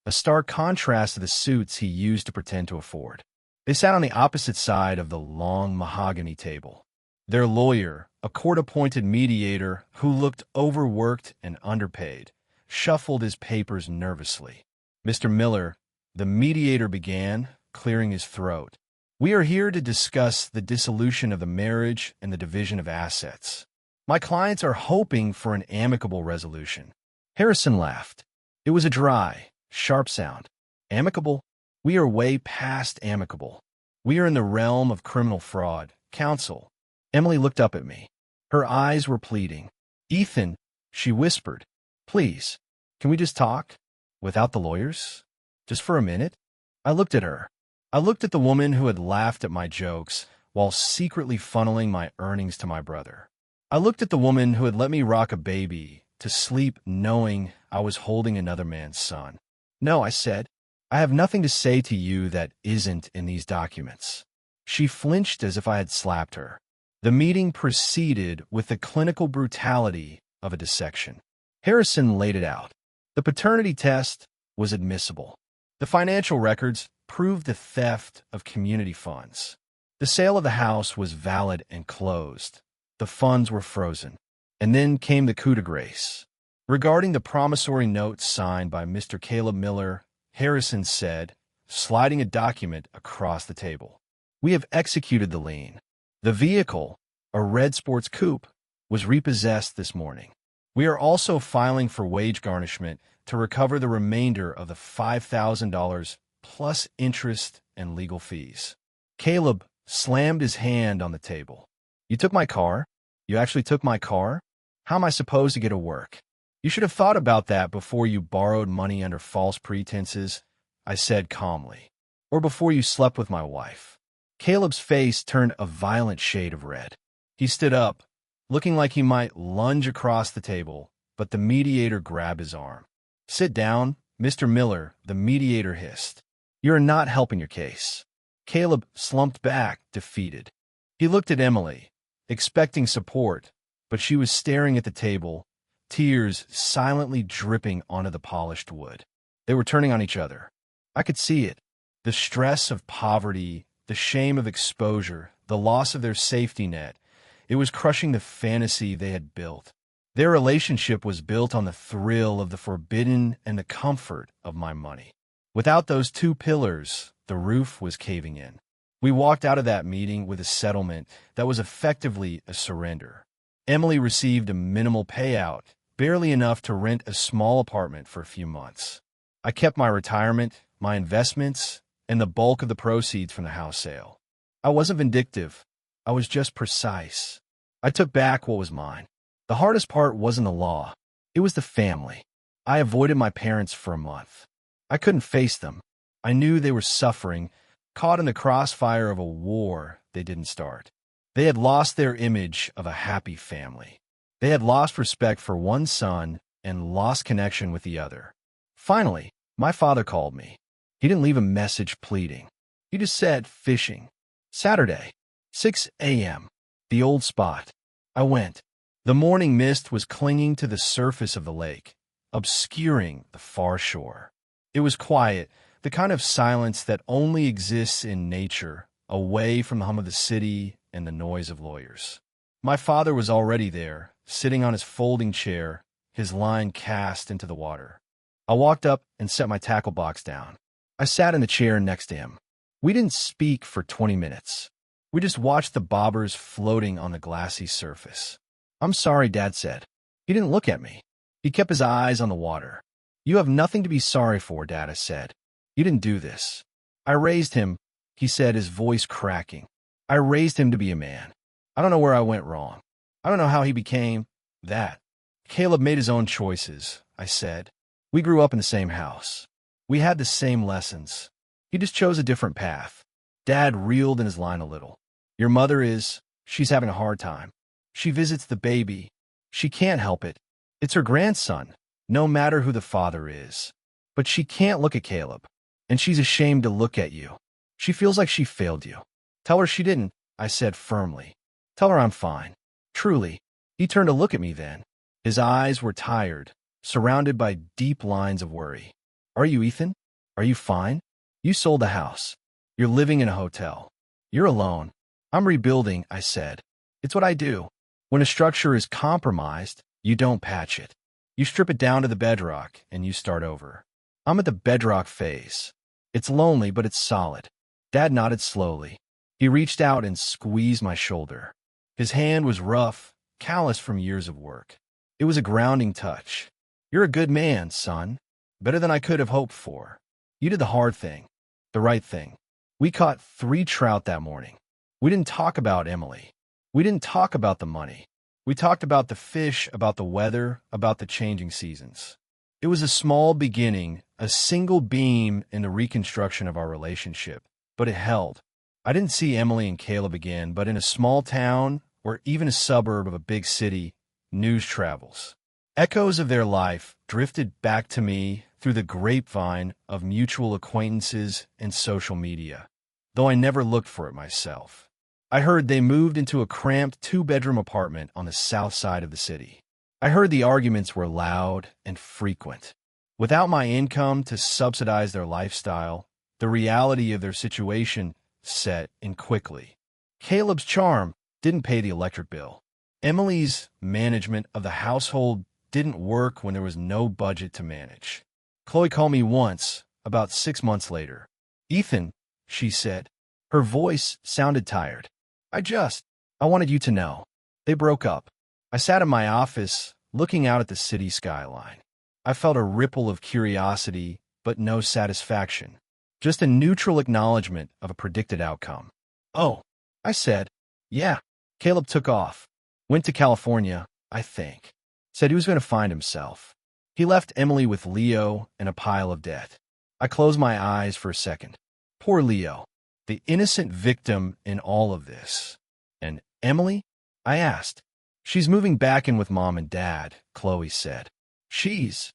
a stark contrast to the suits he used to pretend to afford. They sat on the opposite side of the long mahogany table. Their lawyer, a court-appointed mediator who looked overworked and underpaid, shuffled his papers nervously. "Mr. Miller," the mediator began, clearing his throat. "We are here to discuss the dissolution of the marriage and the division of assets. My clients are hoping for an amicable resolution." Harrison laughed. It was a dry, sharp sound. "Amicable? We are way past amicable. We are in the realm of criminal fraud. Counsel." Emily looked up at me. Her eyes were pleading. "Ethan," she whispered, "please, can we just talk? Without the lawyers? Just for a minute?" I looked at her. I looked at the woman who had laughed at my jokes while secretly funneling my earnings to my brother. I looked at the woman who had let me rock a baby to sleep knowing I was holding another man's son. "No," I said. "I have nothing to say to you that isn't in these documents." She flinched as if I had slapped her. The meeting proceeded with the clinical brutality of a dissection. Harrison laid it out. The paternity test was admissible. The financial records proved the theft of community funds. The sale of the house was valid and closed. The funds were frozen. And then came the coup de grace. Regarding the promissory note signed by Mr. Caleb Miller, Harrison said, sliding a document across the table, "We have executed the lien. The vehicle, a red sports coupe, was repossessed this morning. We are also filing for wage garnishment to recover the remainder of the $5,000 plus interest and legal fees." Caleb slammed his hand on the table. "You took my car? You actually took my car? How am I supposed to get to work? You should have thought about that before you borrowed money under false pretenses," I said calmly. "Or before you slept with my wife." Caleb's face turned a violent shade of red. He stood up, looking like he might lunge across the table, but the mediator grabbed his arm. "Sit down, Mr. Miller," the mediator hissed. "You are not helping your case." Caleb slumped back, defeated. He looked at Emily, expecting support, but she was staring at the table, tears silently dripping onto the polished wood. They were turning on each other. I could see it. The stress of poverty, the shame of exposure, the loss of their safety net. It was crushing the fantasy they had built. Their relationship was built on the thrill of the forbidden and the comfort of my money. Without those two pillars, the roof was caving in. We walked out of that meeting with a settlement that was effectively a surrender. Emily received a minimal payout, barely enough to rent a small apartment for a few months. I kept my retirement, my investments, and the bulk of the proceeds from the house sale. I wasn't vindictive. I was just precise. I took back what was mine. The hardest part wasn't the law. It was the family. I avoided my parents for a month. I couldn't face them. I knew they were suffering, caught in the crossfire of a war they didn't start. They had lost their image of a happy family. They had lost respect for one son and lost connection with the other. Finally, my father called me. He didn't leave a message pleading. He just said, "Fishing. Saturday, 6 a.m. The old spot." I went. The morning mist was clinging to the surface of the lake, obscuring the far shore. It was quiet, the kind of silence that only exists in nature, away from the hum of the city and the noise of lawyers. My father was already there, sitting on his folding chair, his line cast into the water. I walked up and set my tackle box down. I sat in the chair next to him. We didn't speak for 20 minutes. We just watched the bobbers floating on the glassy surface. "I'm sorry," Dad said. He didn't look at me. He kept his eyes on the water. "You have nothing to be sorry for," Dad said. "You didn't do this." "I raised him," he said, his voice cracking. "I raised him to be a man. I don't know where I went wrong. I don't know how he became that." "Caleb made his own choices," I said. "We grew up in the same house. We had the same lessons. He just chose a different path." Dad reeled in his line a little. "Your mother she's having a hard time. She visits the baby. She can't help it. It's her grandson, no matter who the father is. But she can't look at Caleb, and she's ashamed to look at you. She feels like she failed you. Tell her she didn't," I said firmly. "Tell her I'm fine. Truly." He turned to look at me then. His eyes were tired, surrounded by deep lines of worry. "Are you, Ethan? Are you fine? You sold the house. You're living in a hotel. You're alone." "I'm rebuilding," I said. "It's what I do. When a structure is compromised, you don't patch it. You strip it down to the bedrock, and you start over. I'm at the bedrock phase. It's lonely, but it's solid. Dad nodded slowly. He reached out and squeezed my shoulder. His hand was rough, calloused from years of work. It was a grounding touch. "You're a good man, son. Better than I could have hoped for. You did the hard thing, the right thing." We caught 3 trout that morning. We didn't talk about Emily. We didn't talk about the money. We talked about the fish, about the weather, about the changing seasons. It was a small beginning, a single beam in the reconstruction of our relationship, but it held. I didn't see Emily and Caleb again, but in a small town or even a suburb of a big city, news travels. Echoes of their life drifted back to me through the grapevine of mutual acquaintances and social media, though I never looked for it myself. I heard they moved into a cramped 2-bedroom apartment on the south side of the city. I heard the arguments were loud and frequent. Without my income to subsidize their lifestyle, the reality of their situation set in quickly. Caleb's charm didn't pay the electric bill. Emily's management of the household didn't work when there was no budget to manage. Chloe called me once, about 6 months later. "Ethan," she said. Her voice sounded tired. I wanted you to know. They broke up." I sat in my office, looking out at the city skyline. I felt a ripple of curiosity, but no satisfaction. Just a neutral acknowledgement of a predicted outcome. "Oh," I said. "Yeah." Caleb took off. Went to California, I think. Said he was going to find himself. He left Emily with Leo and a pile of debt. I closed my eyes for a second. Poor Leo, the innocent victim in all of this. "And Emily?" I asked. "She's moving back in with Mom and Dad," Chloe said. She's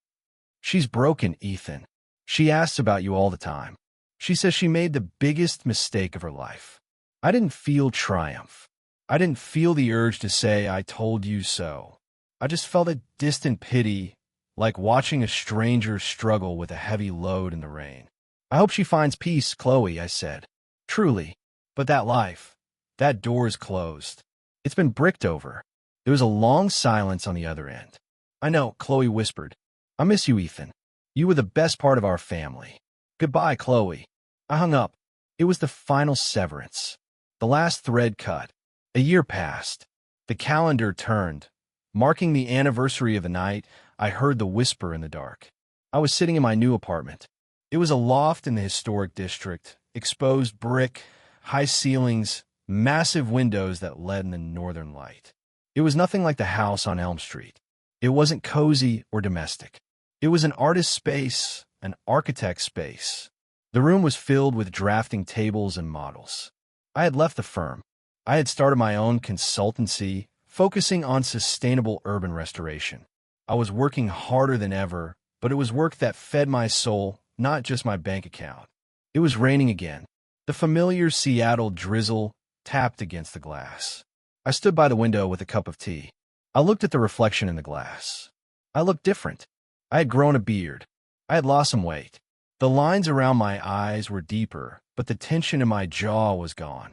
broken, Ethan. She asks about you all the time. She says she made the biggest mistake of her life." I didn't feel triumph. I didn't feel the urge to say, "I told you so." I just felt a distant pity, like watching a stranger struggle with a heavy load in the rain. "I hope she finds peace, Chloe," I said. "Truly. But that life, that door is closed. It's been bricked over." There was a long silence on the other end. "I know," Chloe whispered. "I miss you, Ethan. You were the best part of our family." "Goodbye, Chloe." I hung up. It was the final severance. The last thread cut. A year passed. The calendar turned. Marking the anniversary of the night, I heard the whisper in the dark. I was sitting in my new apartment. It was a loft in the historic district, exposed brick, high ceilings, massive windows that led in the northern light. It was nothing like the house on Elm Street. It wasn't cozy or domestic. It was an artist's space, an architect's space. The room was filled with drafting tables and models. I had left the firm. I had started my own consultancy, focusing on sustainable urban restoration. I was working harder than ever, but it was work that fed my soul, not just my bank account. It was raining again. The familiar Seattle drizzle tapped against the glass. I stood by the window with a cup of tea. I looked at the reflection in the glass. I looked different. I had grown a beard. I had lost some weight. The lines around my eyes were deeper, but the tension in my jaw was gone.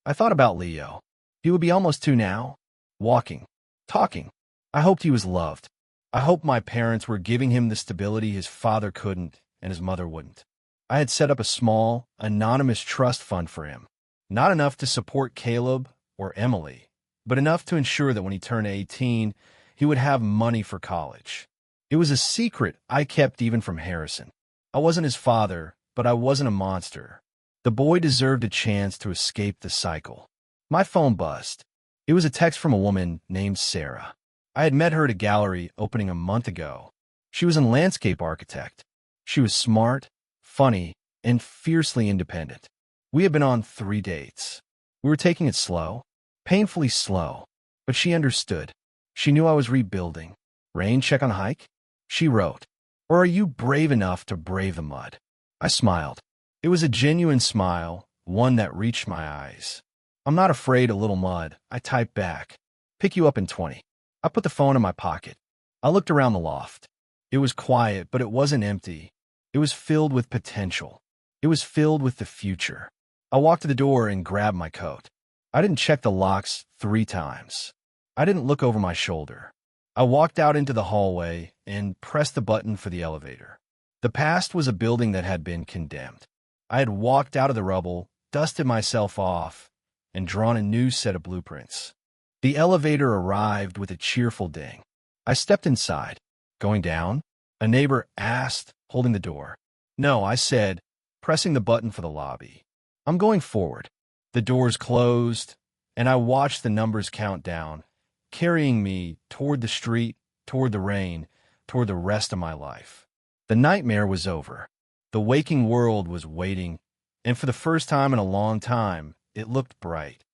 I thought about Leo. He would be almost 2 now. Walking. Talking. I hoped he was loved. I hoped my parents were giving him the stability his father couldn't and his mother wouldn't. I had set up a small, anonymous trust fund for him. Not enough to support Caleb or Emily, but enough to ensure that when he turned 18, he would have money for college. It was a secret I kept even from Harrison. I wasn't his father, but I wasn't a monster. The boy deserved a chance to escape the cycle. My phone buzzed. It was a text from a woman named Sarah. I had met her at a gallery opening a month ago. She was a landscape architect. She was smart, funny, and fiercely independent. We had been on 3 dates. We were taking it slow, painfully slow, but she understood. She knew I was rebuilding. "Rain check on hike?" She wrote. "Or are you brave enough to brave the mud?" I smiled. It was a genuine smile, one that reached my eyes. "I'm not afraid of little mud," I typed back. "Pick you up in 20. I put the phone in my pocket. I looked around the loft. It was quiet, but it wasn't empty. It was filled with potential. It was filled with the future. I walked to the door and grabbed my coat. I didn't check the locks 3 times. I didn't look over my shoulder. I walked out into the hallway and pressed the button for the elevator. The past was a building that had been condemned. I had walked out of the rubble, dusted myself off, and drawn a new set of blueprints. The elevator arrived with a cheerful ding. I stepped inside. Going down? A neighbor asked, holding the door. No, I said, pressing the button for the lobby. I'm going forward. The doors closed, and I watched the numbers count down, carrying me toward the street, toward the rain, toward the rest of my life. The nightmare was over. The waking world was waiting, and for the first time in a long time, it looked bright.